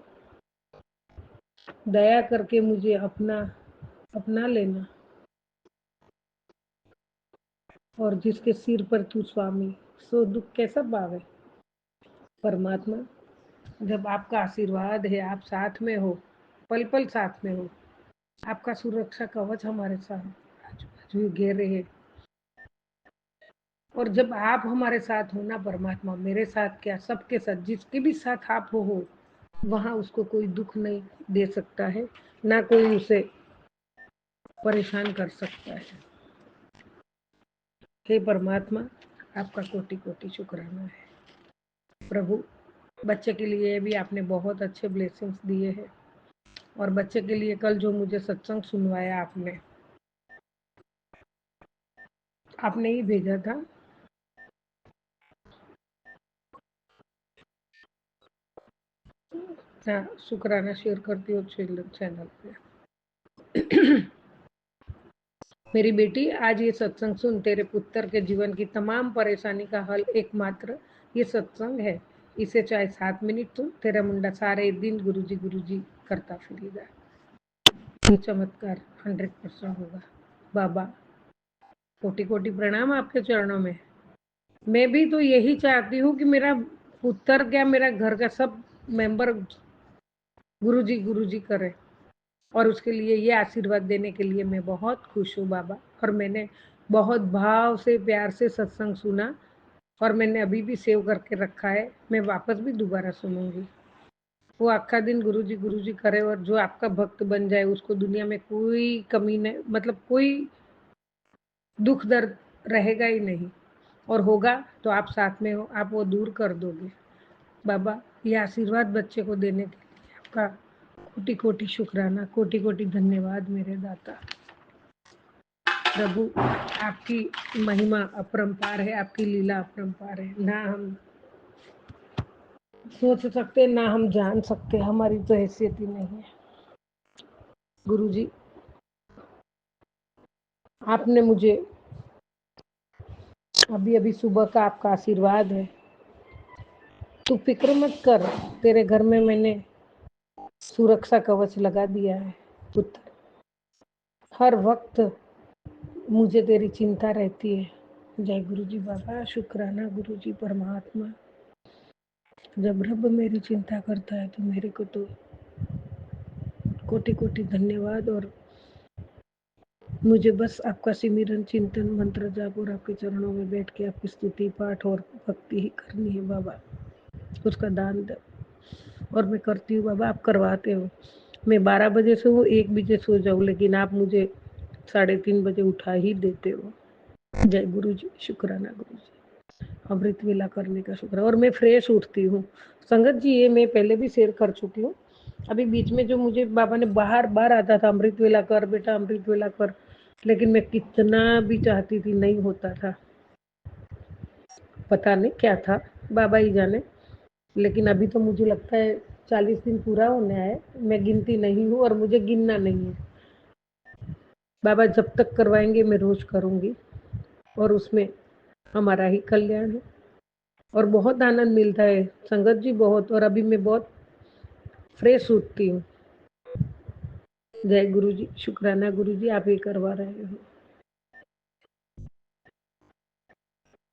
दया करके मुझे अपना लेना। और जिसके सिर पर तू स्वामी, सो दुख कैसा पावे। परमात्मा, जब आपका आशीर्वाद है, आप साथ में हो, पल पल साथ में हो, आपका सुरक्षा कवच हमारे साथ आजू बाजू घेरे है। और जब आप हमारे साथ हो ना परमात्मा, मेरे साथ क्या, सबके साथ, जिसके भी साथ आप हो वहां उसको कोई दुख नहीं दे सकता है, ना कोई उसे परेशान कर सकता है। हे परमात्मा, आपका कोटि कोटि शुक्राना है। प्रभु, बच्चे के लिए भी आपने बहुत अच्छे ब्लेसिंग्स दिए हैं। और बच्चे के लिए कल जो मुझे सत्संग सुनवाया आपने ही भेजा था। हाँ, शुक्राना शेयर करती हूँ चैनल पे। मेरी बेटी, आज ये सत्संग सुन, तेरे पुत्र के जीवन की तमाम परेशानी का हल एकमात्र ये सत्संग है। इसे चाहे 7 मिनट सुन, तेरा मुंडा सारे दिन गुरुजी करता फिरेगा। ये चमत्कार 100% होगा। बाबा, कोटि कोटि प्रणाम आपके चरणों में। मैं भी तो यही चाहती हूँ कि मेरा पुत्र क्या मेरा घर का सब मेंबर गुरुजी करे, और उसके लिए ये आशीर्वाद देने के लिए मैं बहुत खुश हूँ बाबा। और मैंने बहुत भाव से प्यार से सत्संग सुना, और मैंने अभी भी सेव करके रखा है, मैं वापस भी दोबारा सुनूंगी। वो आखा दिन गुरुजी करे, और जो आपका भक्त बन जाए उसको दुनिया में कोई कमी नहीं, मतलब कोई दुख दर्द रहेगा ही नहीं, और होगा तो आप साथ में हो, आप वो दूर कर दोगे बाबा। ये आशीर्वाद बच्चे को देने के लिए आपका कोटि कोटि शुक्राना, कोटि कोटि धन्यवाद मेरे दाता प्रभु। आपकी महिमा अपरंपार है, आपकी लीला अपरंपार है, ना हम सोच सकते ना हम जान सकते, हमारी तो हैसियत ही नहीं है। गुरुजी आपने मुझे अभी अभी सुबह का आपका आशीर्वाद है, तू फिक्र मत कर, तेरे घर में मैंने सुरक्षा कवच लगा दिया है पुत्र। हर वक्त मुझे तेरी चिंता रहती है। जय गुरुजी बाबा, शुक्राना गुरुजी परमात्मा। जब रब मेरी चिंता करता है तो मेरे को तो कोटि कोटि धन्यवाद। और मुझे बस आपका सिमरन चिंतन मंत्र जाप और आपके चरणों में बैठ के आपकी स्तुति पाठ और भक्ति ही करनी है बाबा, उसका दान दे। और मैं करती हूँ बाबा, आप करवाते हो। मैं 12 बजे से वो 1 बजे सो जाऊँ, लेकिन आप मुझे 3:30 बजे उठा ही देते हो। जय गुरु जी, शुक्राना गुरु जी, अमृत वेला करने का शुक्र। और मैं फ्रेश उठती हूँ संगत जी, ये मैं पहले भी शेयर कर चुकी हूँ। अभी बीच में जो मुझे बाबा ने बार बार आता था, अमृत वेला कर बेटा, अमृत वेला कर, लेकिन मैं कितना भी चाहती थी नहीं होता था, पता नहीं क्या था, बाबा ही जाने। लेकिन अभी तो मुझे लगता है 40 दिन पूरा होने आए, मैं गिनती नहीं हूँ और मुझे गिनना नहीं है। बाबा जब तक करवाएंगे मैं रोज करूँगी, और उसमें हमारा ही कल्याण है और बहुत आनंद मिलता है संगत जी, बहुत। और अभी मैं बहुत फ्रेश उठती हूँ। जय गुरु जी, शुक्राना गुरु जी, आप ये करवा रहे हो।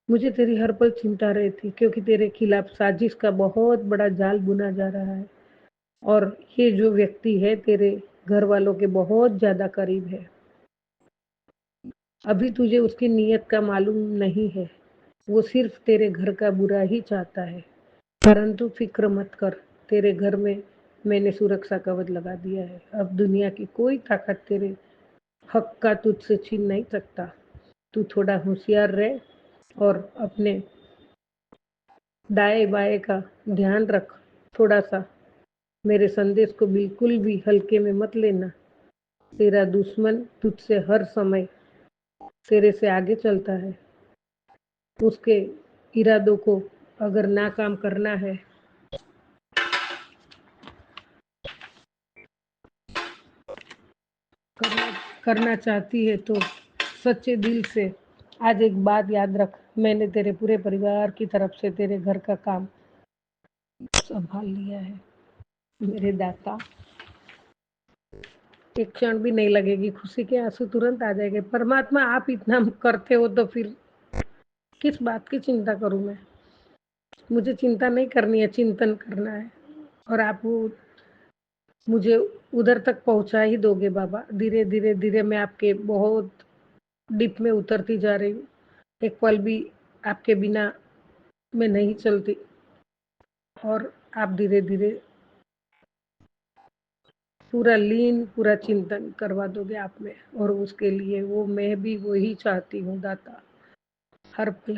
मुझे तेरी हर पल चिंता रहती, क्योंकि तेरे खिलाफ साजिश का बहुत बड़ा जाल बुना जा रहा है, और ये जो व्यक्ति है तेरे घर वालों के बहुत ज्यादा करीब है। अभी तुझे उसकी नीयत का मालूम नहीं है, वो सिर्फ तेरे घर का बुरा ही चाहता है। परंतु फिक्र मत कर, तेरे घर में मैंने सुरक्षा कवच लगा दिया है। अब दुनिया की कोई ताकत तेरे हक का तुझसे छीन नहीं सकता। तू थोड़ा होशियार रह और अपने दाएं बाएं का ध्यान रख थोड़ा सा। मेरे संदेश को बिल्कुल भी हल्के में मत लेना। तेरा दुश्मन तुझसे हर समय तेरे से आगे चलता है। उसके इरादों को अगर नाकाम करना है, करना चाहती है तो सच्चे दिल से आज एक बात याद रख, मैंने तेरे पूरे परिवार की तरफ से तेरे घर का काम संभाल लिया है मेरे दाता। एक क्षण भी नहीं लगेगी, खुशी के आंसू तुरंत आ जाएंगे। परमात्मा आप इतना करते हो तो फिर किस बात की चिंता करूं मैं। मुझे चिंता नहीं करनी है, चिंतन करना है, और आप वो मुझे उधर तक पहुंचा ही दोगे बाबा। धीरे धीरे धीरे मैं आपके बहुत डीप में उतरती जा रही हूँ। एक पल भी आपके बिना मैं नहीं चलती, और आप धीरे धीरे पूरा लीन, पूरा चिंतन करवा दोगे आप में, और उसके लिए वो मैं भी वही चाहती हूँ दाता। हर पल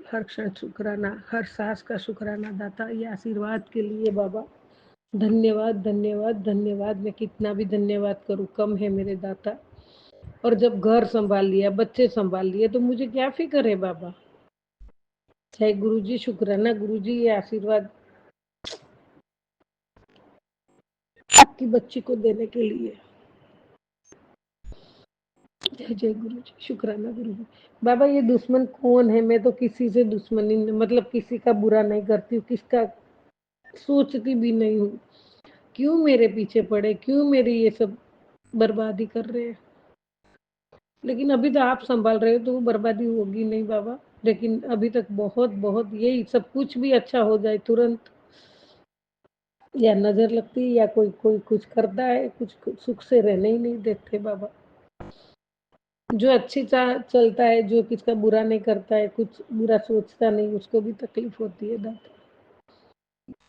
हर क्षण शुक्राना, हर सांस का शुक्राना दाता। ये आशीर्वाद के लिए बाबा धन्यवाद धन्यवाद धन्यवाद। मैं कितना भी धन्यवाद करूँ कम है मेरे दाता। और जब घर संभाल लिया, बच्चे संभाल लिए, तो मुझे क्या फिक्र है बाबा। जय गुरु जी, शुक्राना गुरु जी, ये आशीर्वाद आपकी बच्ची को देने के लिए। जय जय गुरु जी, शुक्राना गुरु जी। बाबा ये दुश्मन कौन है? मैं तो किसी से दुश्मनी, मतलब किसी का बुरा नहीं करती हूँ, किसका सोचती भी नहीं हूँ। क्यों मेरे पीछे पड़े, क्यों मेरी ये सब बर्बादी कर रहे हैं? लेकिन अभी तो आप संभाल रहे हो तो वो बर्बादी होगी नहीं बाबा। लेकिन अभी तक बहुत बहुत यही सब कुछ भी अच्छा हो जाए तुरंत, या नजर लगती है या कोई कोई कुछ करता है, कुछ सुख से रहने ही नहीं देते बाबा। जो अच्छी चलता है, जो किसका बुरा नहीं करता है, कुछ बुरा सोचता नहीं, उसको भी तकलीफ होती है दाता।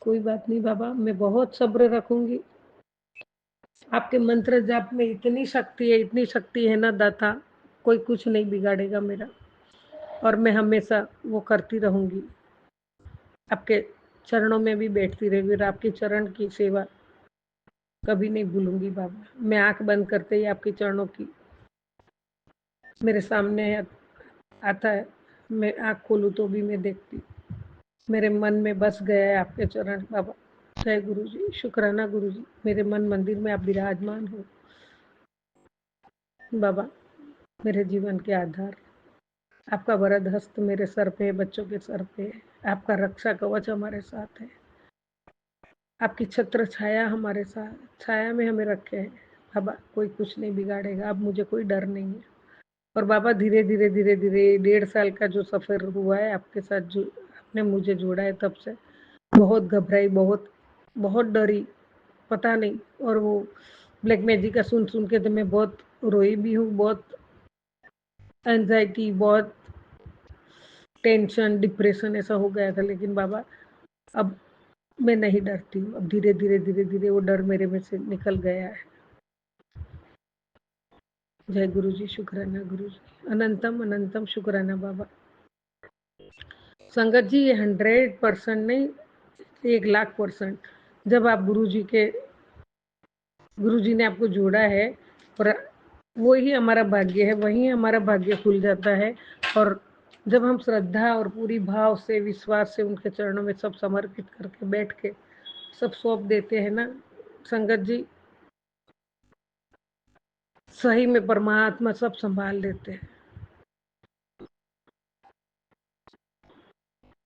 कोई बात नहीं बाबा, मैं बहुत सब्र रखूंगी। आपके मंत्र जाप में इतनी शक्ति है ना दाता, कोई कुछ नहीं बिगाड़ेगा मेरा, और मैं हमेशा वो करती रहूंगी। आपके चरणों में भी बैठती रहेगी और आपके चरण की सेवा कभी नहीं भूलूंगी बाबा। मैं आंख बंद करते ही आपके चरणों की मेरे सामने आता है, मैं आंख खोलूं तो भी मैं देखती, मेरे मन में बस गया है आपके चरण बाबा। जय गुरु जी, शुक्राना गुरु जी, मेरे मन मंदिर में आप विराजमान हो बाबा। मेरे जीवन के आधार, आपका वरद हस्त मेरे सर पे है, बच्चों के सर पे है, आपका रक्षा कवच हमारे साथ है, आपकी छत्र छाया हमारे साथ, छाया में हमें रखे हैं बाबा। कोई कुछ नहीं बिगाड़ेगा, अब मुझे कोई डर नहीं है। और बाबा धीरे धीरे 1.5 साल का जो सफर हुआ है आपके साथ, जो आपने मुझे जोड़ा है, तब से बहुत घबराई, बहुत बहुत डरी, पता नहीं। और वो ब्लैक मैजिक का सुन के तो मैं बहुत रोई भी हूँ, बहुत एंजाइटी, बहुत टेंशन, डिप्रेशन ऐसा हो गया था। लेकिन बाबा अब मैं नहीं डरती हूँ, अब धीरे धीरे वो डर मेरे में से निकल गया है। जय गुरु जी, शुक्राना गुरु जी, अनंतम अनंतम शुक्राना बाबा। संगत जी, ये 100% नहीं, 1,00,000%, जब आप गुरु जी ने आपको जोड़ा है, और वो ही हमारा भाग्य है, वही हमारा भाग्य खुल जाता है। और जब हम श्रद्धा और पूरी भाव से, विश्वास से उनके चरणों में सब समर्पित करके बैठ के सब सौंप देते हैं ना संगत जी, सही में परमात्मा सब संभाल लेते हैं।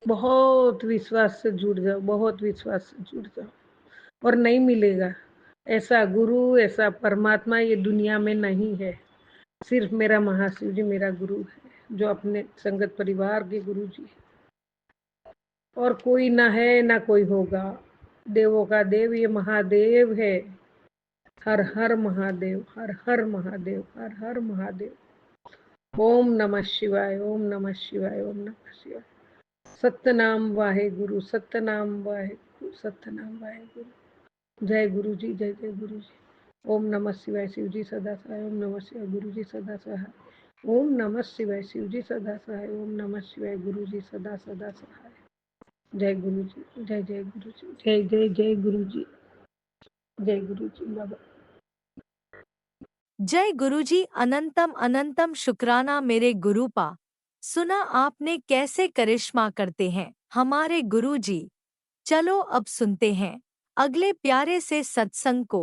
बहुत विश्वास से जुड़ जाओ, बहुत विश्वास से जुड़ जाओ, और नहीं मिलेगा ऐसा गुरु, ऐसा परमात्मा ये दुनिया में नहीं है। सिर्फ मेरा महाशिव जी मेरा गुरु है, जो अपने संगत परिवार के गुरु जी है, और कोई ना है ना कोई होगा। देवों का देव ये महादेव है। हर हर महादेव, हर हर महादेव, हर हर महादेव। ओम नमः शिवाय, ओम नमः शिवाय, ओम नमः शिवाय। सतनाम वाहे गुरु, सतनाम वाहे गुरु, सतनाम वाहे गुरु। जय गुरु जी, जय जय गुरु जी। ओम नमः शिवाय, शिव जी सदा सहाय। ओम नमः शिवाय, गुरु जी सदा सहाय। ओम नमः शिवाय, शिव जी सदा सहाय। ओम नमः शिवाय, गुरु जी सदा सदा सहाय। जय गुरु जी, जय जय गुरु जी, जय जय जय गुरु जी, जय गुरु जी बाबा। जय गुरुजी, अनंतम अनंतम शुक्राना मेरे गुरुपा। सुना आपने कैसे करिश्मा करते हैं हमारे गुरुजी। चलो अब सुनते हैं अगले प्यारे से सत्संग को।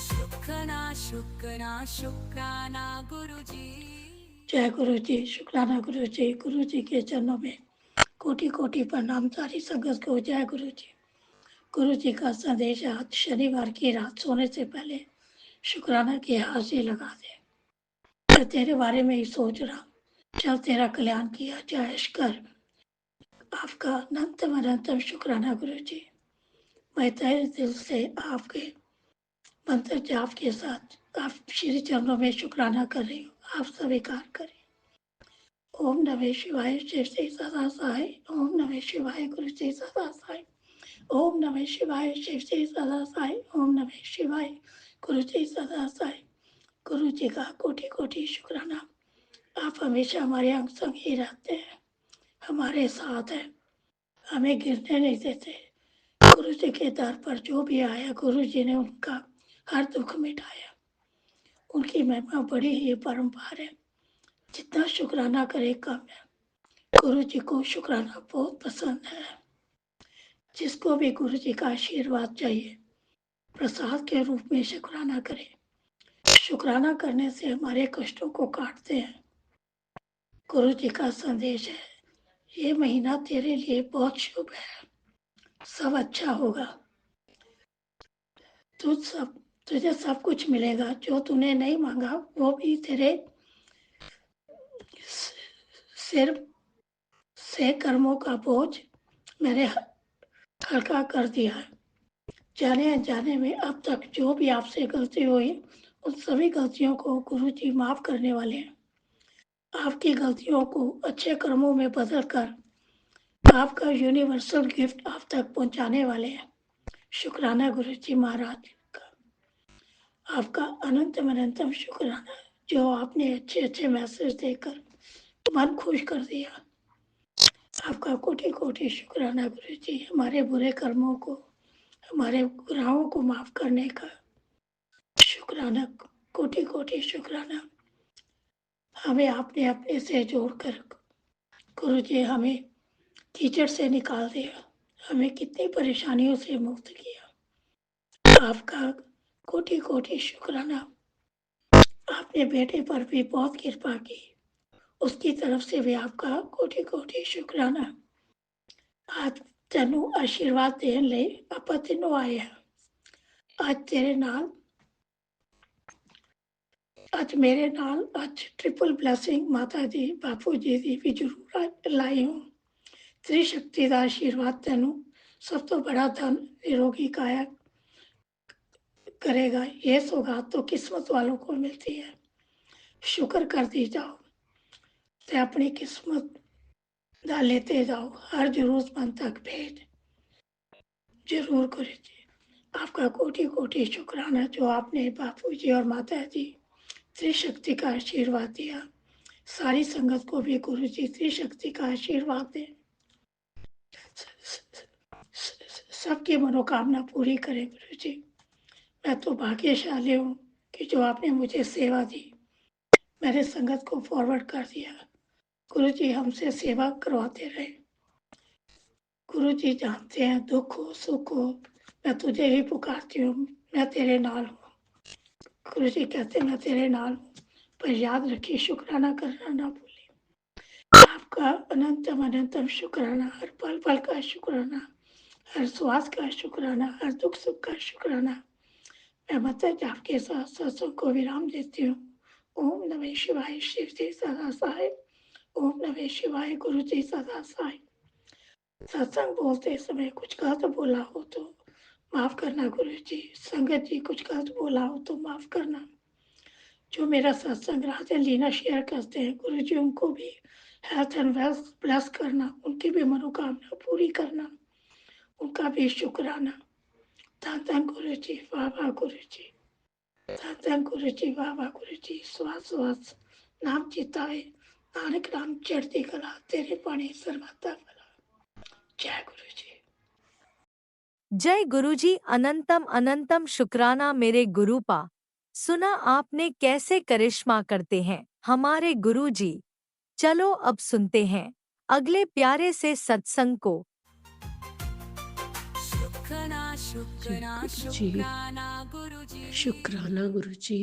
शुक्राना शुक्राना शुक्राना गुरुजी। जय गुरु जी, शुक्राना गुरु जी के चरणों में कोटि कोटि प्रणाम। सारी संगत को जय गुरु जी। गुरु जी का संदेश आज शनिवार की रात सोने से पहले शुक्राना की हाजिरी लगा दे। मैं तेरे बारे में ही सोच रहा, चल तेरा कल्याण किया जाए कर। आपका अनंतम अनंतम शुक्राना गुरु जी। मैं तहे दिल से आपके मंत्र जाप के साथ आप श्री चरणों में शुक्राना कर रही हूँ, आप स्वीकार करें। ओम नमः शिवाय, शिव से सदा सहाय। ओम नमः शिवाय, गुरु से सदा सहाय। ओम नमः शिवाय, शिव से सदा सहाय। ओम नमः शिवाय, गुरु से सदा सहाय। गुरु जी का कोटि कोटि शुक्राना। आप हमेशा हमारे अंग संग ही रहते हैं, हमारे साथ हैं, हमें गिरने नहीं देते। गुरु जी के दर पर जो भी आया, गुरु जी ने उनका हर दुख मिटाया। उनकी महिमा बड़ी ही परम्पार है, जितना शुक्राना करे कम है। गुरु जी को शुक्राना बहुत पसंद है। जिसको भी गुरु जी का आशीर्वाद चाहिए, प्रसाद के रूप में शुक्राना करें। शुक्राना करने से हमारे कष्टों को काटते हैं। गुरु जी का संदेश है, ये महीना तेरे लिए बहुत शुभ है, सब अच्छा होगा। तुझे सब कुछ मिलेगा, जो तूने नहीं मांगा वो भी तेरे सिर से कर्मों का बोझ मैंने हल्का कर दिया है। जाने अनजाने में अब तक जो भी आपसे गलती हुई उन सभी गलतियों को गुरु जी माफ करने वाले हैं। आपकी गलतियों को अच्छे कर्मों में बदल कर आपका यूनिवर्सल गिफ्ट आप तक पहुंचाने वाले हैं। शुक्राना गुरु जी महाराज का, आपका अनंतम शुक्राना जो आपने अच्छे अच्छे मैसेज देकर मन खुश कर दिया। आपका कोटि कोटि शुक्राना गुरु जी, हमारे बुरे कर्मों को, हमारे गुनाहों को माफ करने का शुक्राना, कोटि कोटि शुक्राना। हमें आपने अपने से जोड़कर गुरु जी हमें कीचड़ से निकाल दिया, हमें कितनी परेशानियों से मुक्त किया। आपका कोटि कोटि शुक्राना। आपने बेटे पर भी बहुत कृपा की, उसकी तरफ से भी आपका कोटि कोटि शुक्राना। आज तेनू आशीर्वाद देने ਲਈ ਆਪਾਂ ਤੈਨੂੰ ਆਏ ਹਾਂ। ਅੱਜ ਤੇਰੇ ਨਾਲ, ਅੱਜ ਮੇਰੇ ਨਾਲ ਅੱਜ ट्रिपल ब्लैसिंग माता जी बापू जी ਦੀ ਵੀ ਜ਼ਰੂਰ ਲਾਈ ਹੂੰ। त्रिशक्ति का आशीर्वाद तेनू सब तो बड़ा धन निरोगी काया करेगा। ये सौगात तो किस्मत वालों को मिलती है, शुक्र करती जाओ ते अपनी किस्मत दा लेते जाओ, हर जरूरतमंद तक भेज जरूर गुरु जी। आपका कोटि कोटि शुक्राना जो आपने बापू जी और माता जी त्रिशक्ति का आशीर्वाद दिया। सारी संगत को भी गुरु जी त्रिशक्ति का आशीर्वाद दे, सबकी मनोकामना पूरी करें गुरु जी। मैं तो भाग्यशाली हूँ कि जो आपने मुझे सेवा दी, मैंने संगत को फॉरवर्ड कर दिया। गुरु जी हमसे सेवा करवाते रहे। गुरु जी जानते हैं दुख हो सुख हो, मैं तुझे ही पुकारती हूँ, मैं तेरे नाल हूँ। गुरु जी कहते मैं तेरे नाल हूँ, पर याद रखिए शुक्राना करना ना भूलें। आपका अनंतम शुक्राना, हर पल पल का शुक्राना, हर श्वास का शुक्राना, हर दुख सुख का शुक्राना। मैं मतलब आपके साथ सत्संग को विराम देती हूँ। ओम नमः शिवाय, शिव जी सदा सहाय। ओम नमः शिवाय, गुरु जी सदा सहाय। सत्संग बोलते समय कुछ गलत बोला हो तो माफ करना गुरु जी। संगत जी कुछ गलत बोला हो तो माफ करना। जो मेरा सत्संग राधे लीना शेयर करते हैं गुरु जी, उनको भी हेल्थ एंड वेल्थ ब्लेस करना, उनकी भी मनोकामना पूरी करना, उनका भी शुक्राना। धन गुरु जी, वाह वाह गुरु जी, धन गुरु जी, वाह वाह गुरु जी। श्वास श्वास नाम चिताए, नानक नाम चढ़ती कला, तेरे पानी सर्वदा भला। जय गुरु जी। जय गुरुजी। अनंतम शुक्राना मेरे गुरुपा। सुना आपने कैसे करिश्मा करते हैं हमारे गुरुजी। चलो अब सुनते हैं अगले प्यारे से सत्संग को। शुक्राना शुक्राना शुक्राना गुरुजी। शुक्राना गुरुजी।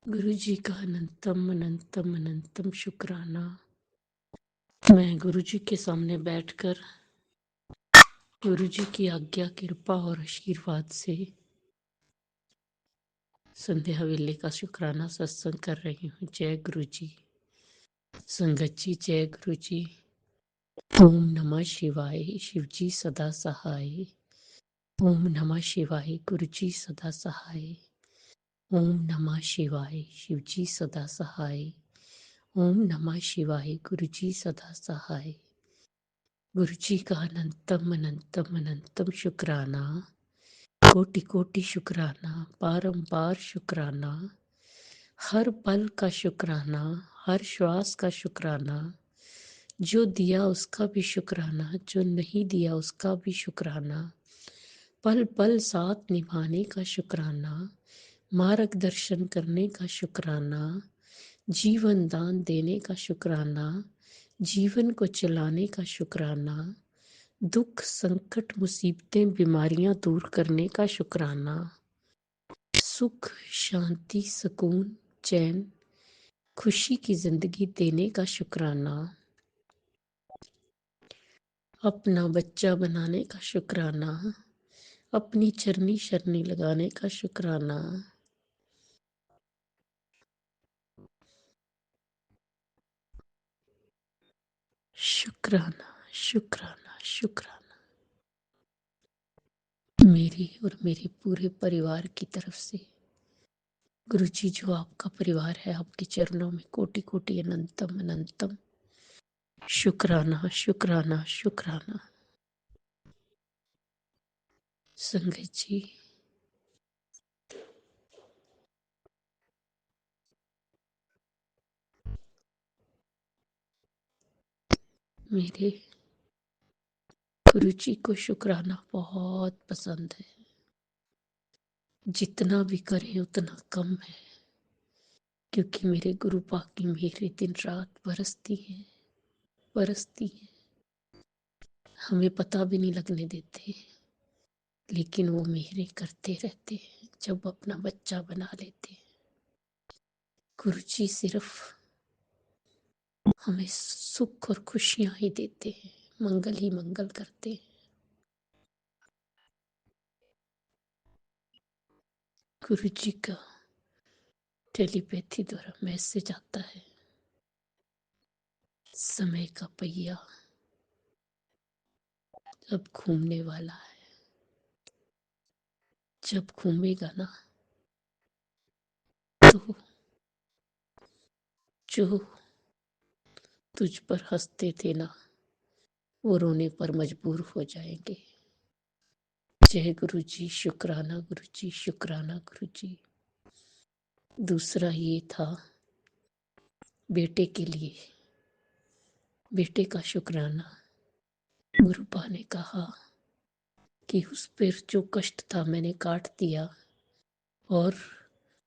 गुरुजी का अनंतम शुक्राना। मैं गुरुजी के सामने बैठकर गुरुजी की आज्ञा कृपा और आशीर्वाद से संध्या वेले का शुक्राना सत्संग कर रही हूँ। जय गुरुजी। संगत जी जय गुरुजी। ओम नमः शिवाय, शिवजी सदा सहाय। ओम नमः शिवाय, गुरुजी सदा सहाय। ओम नमः शिवाय, शिवजी सदा सहाय। ओम नमः शिवाय, गुरुजी सदा सहाय। गुरुजी का अनंतम शुक्राना, कोटि कोटि शुक्राना, बारंबार शुक्राना, हर पल का शुक्राना, हर श्वास का शुक्राना। जो दिया उसका भी शुक्राना, जो नहीं दिया उसका भी शुक्राना। पल पल साथ निभाने का शुक्राना, मार्गदर्शन करने का शुक्राना, जीवन दान देने का शुक्राना, जीवन को चलाने का शुक्राना, दुख संकट मुसीबतें बीमारियां दूर करने का शुक्राना, सुख शांति सुकून चैन खुशी की जिंदगी देने का शुक्राना, अपना बच्चा बनाने का शुक्राना, अपनी चरनी शरनी लगाने का शुक्राना, शुक्राना शुक्राना शुक्राना मेरी और मेरे पूरे परिवार की तरफ से। गुरुजी, जो आपका परिवार है, आपके चरणों में कोटि कोटि अनंतम अनंतम शुक्राना शुक्राना शुक्राना। संगत जी, मेरे गुरुजी को शुक्राना बहुत पसंद है। जितना भी करें उतना कम है, क्योंकि मेरे गुरु पाक की मेहरें दिन रात बरसती हैं बरसती हैं। हमें पता भी नहीं लगने देते, लेकिन वो मेहरें करते रहते हैं जब अपना बच्चा बना लेते हैं। गुरुजी सिर्फ हमें सुख और खुशियां ही देते हैं, मंगल ही मंगल करते हैं। गुरुजी का टेलीपैथी द्वारा मैसेज आता है, समय का पहिया अब घूमने वाला है। जब घूमेगा ना, तो जो तुझ पर हंसते थे ना, वो रोने पर मजबूर हो जाएंगे। जय गुरुजी, शुक्राना गुरुजी, शुक्राना गुरुजी। दूसरा ये था बेटे के लिए, बेटे का शुक्राना। गुरुपा ने कहा कि उस पर जो कष्ट था मैंने काट दिया और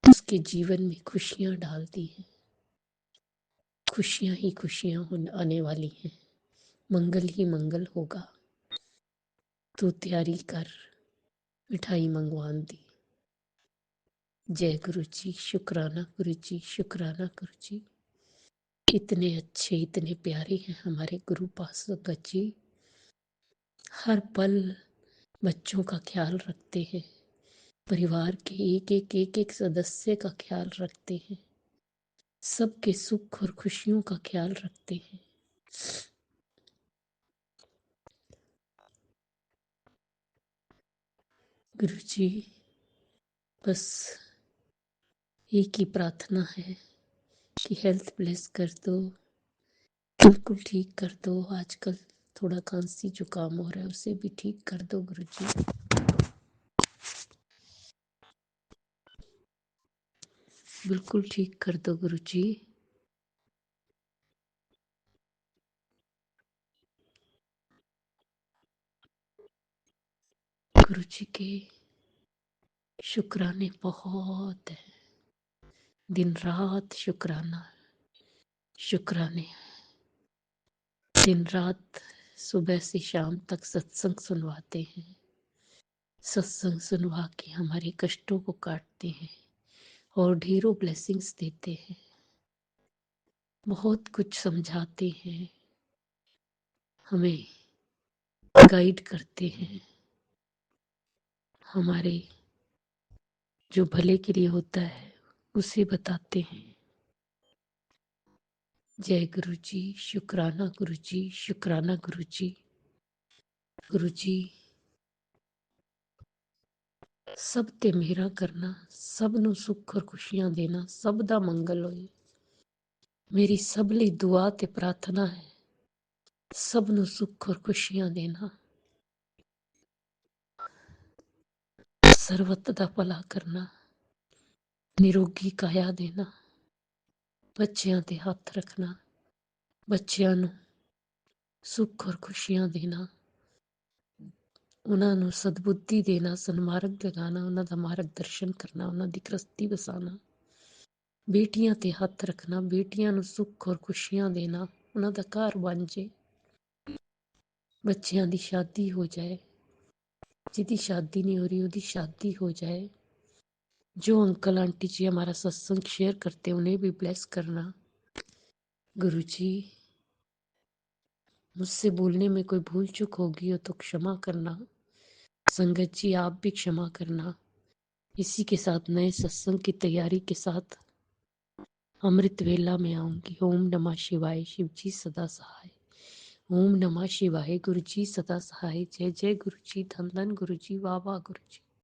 उसके जीवन में खुशियां डाल दी हैं। खुशियां ही खुशियां आने वाली हैं, मंगल ही मंगल होगा। तो तैयारी कर, मिठाई मंगवान दी। जय गुरुजी, शुक्राना गुरुजी, शुक्राना गुरुजी। इतने अच्छे, इतने प्यारे हैं हमारे गुरु पास संगत जी। हर पल बच्चों का ख्याल रखते हैं, परिवार के एक सदस्य का ख्याल रखते हैं, सबके सुख और खुशियों का ख्याल रखते हैं। गुरुजी, बस एक ही प्रार्थना है कि हेल्थ ब्लेस कर दो, बिल्कुल ठीक कर दो। आजकल थोड़ा खांसी जुकाम हो रहा है, उसे भी ठीक कर दो गुरुजी। बिल्कुल ठीक कर दो गुरुजी। गुरुजी के शुक्राने बहुत है, दिन रात शुक्राना शुक्राने। दिन रात सुबह से शाम तक सत्संग सुनवाते हैं, सत्संग सुनवा के हमारे कष्टों को काटते हैं और ढेरों ब्लेसिंग्स देते हैं, बहुत कुछ समझाते हैं, हमें गाइड करते हैं। हमारे जो भले के लिए होता है उसे बताते हैं। जय गुरुजी, शुक्राना गुरुजी, शुक्राना गुरुजी। गुरुजी, सब ते मेरा करना, सब नु सुख और खुशियां देना, सब दा मंगल होए। मेरी सबली दुआ ते प्रार्थना है, सब नु सुख और खुशियां देना, सर्वत दा भला करना, निरोगी काया देना, बच्चियां ते हथ रखना, बच्चियां नु सुख और खुशियां देना, ਉਹਨਾਂ ਨੂੰ ਸਦਬੁੱਧੀ ਦੇਣਾ, ਸਨਮਾਰਗ ਦਿਖਾਣਾ, ਉਹਨਾਂ ਦਾ ਮਾਰਗ ਦਰਸ਼ਨ ਕਰਨਾ, ਉਹਨਾਂ ਦੀ ਗ੍ਰਸਤੀ ਵਸਾਣਾ, ਬੇਟੀਆਂ ਤੇ ਹੱਥ ਰੱਖਣਾ, ਬੇਟੀਆਂ ਨੂੰ ਸੁੱਖ ਔਰ ਖੁਸ਼ੀਆਂ ਦੇਣਾ, ਉਹਨਾਂ ਦਾ ਘਰ ਬਣ ਜੇ, ਬੱਚਿਆਂ ਦੀ ਸ਼ਾਦੀ ਹੋ ਜਾਏ, ਜਿਹਦੀ शादी नहीं हो रही ਉਹਦੀ शादी हो जाए। जो अंकल आंटी जी हमारा सत्संग शेयर करते हैं उन्हें भी ब्लेस करना। गुरु जी, मुझसे बोलने में कोई भूल चूक होगी हो तो क्षमा करना। संगत जी, आप भी क्षमा करना। इसी के साथ नए सत्संग की तैयारी के साथ अमृत वेला में आऊंगी। ओम नमः शिवाय। शिव जी सदा सहाय। ओम नमः शिवाय। गुरु जी सदा सहाय। जय जय गुरु जी। धन धन गुरु जी। वाह वाह गुरु जी।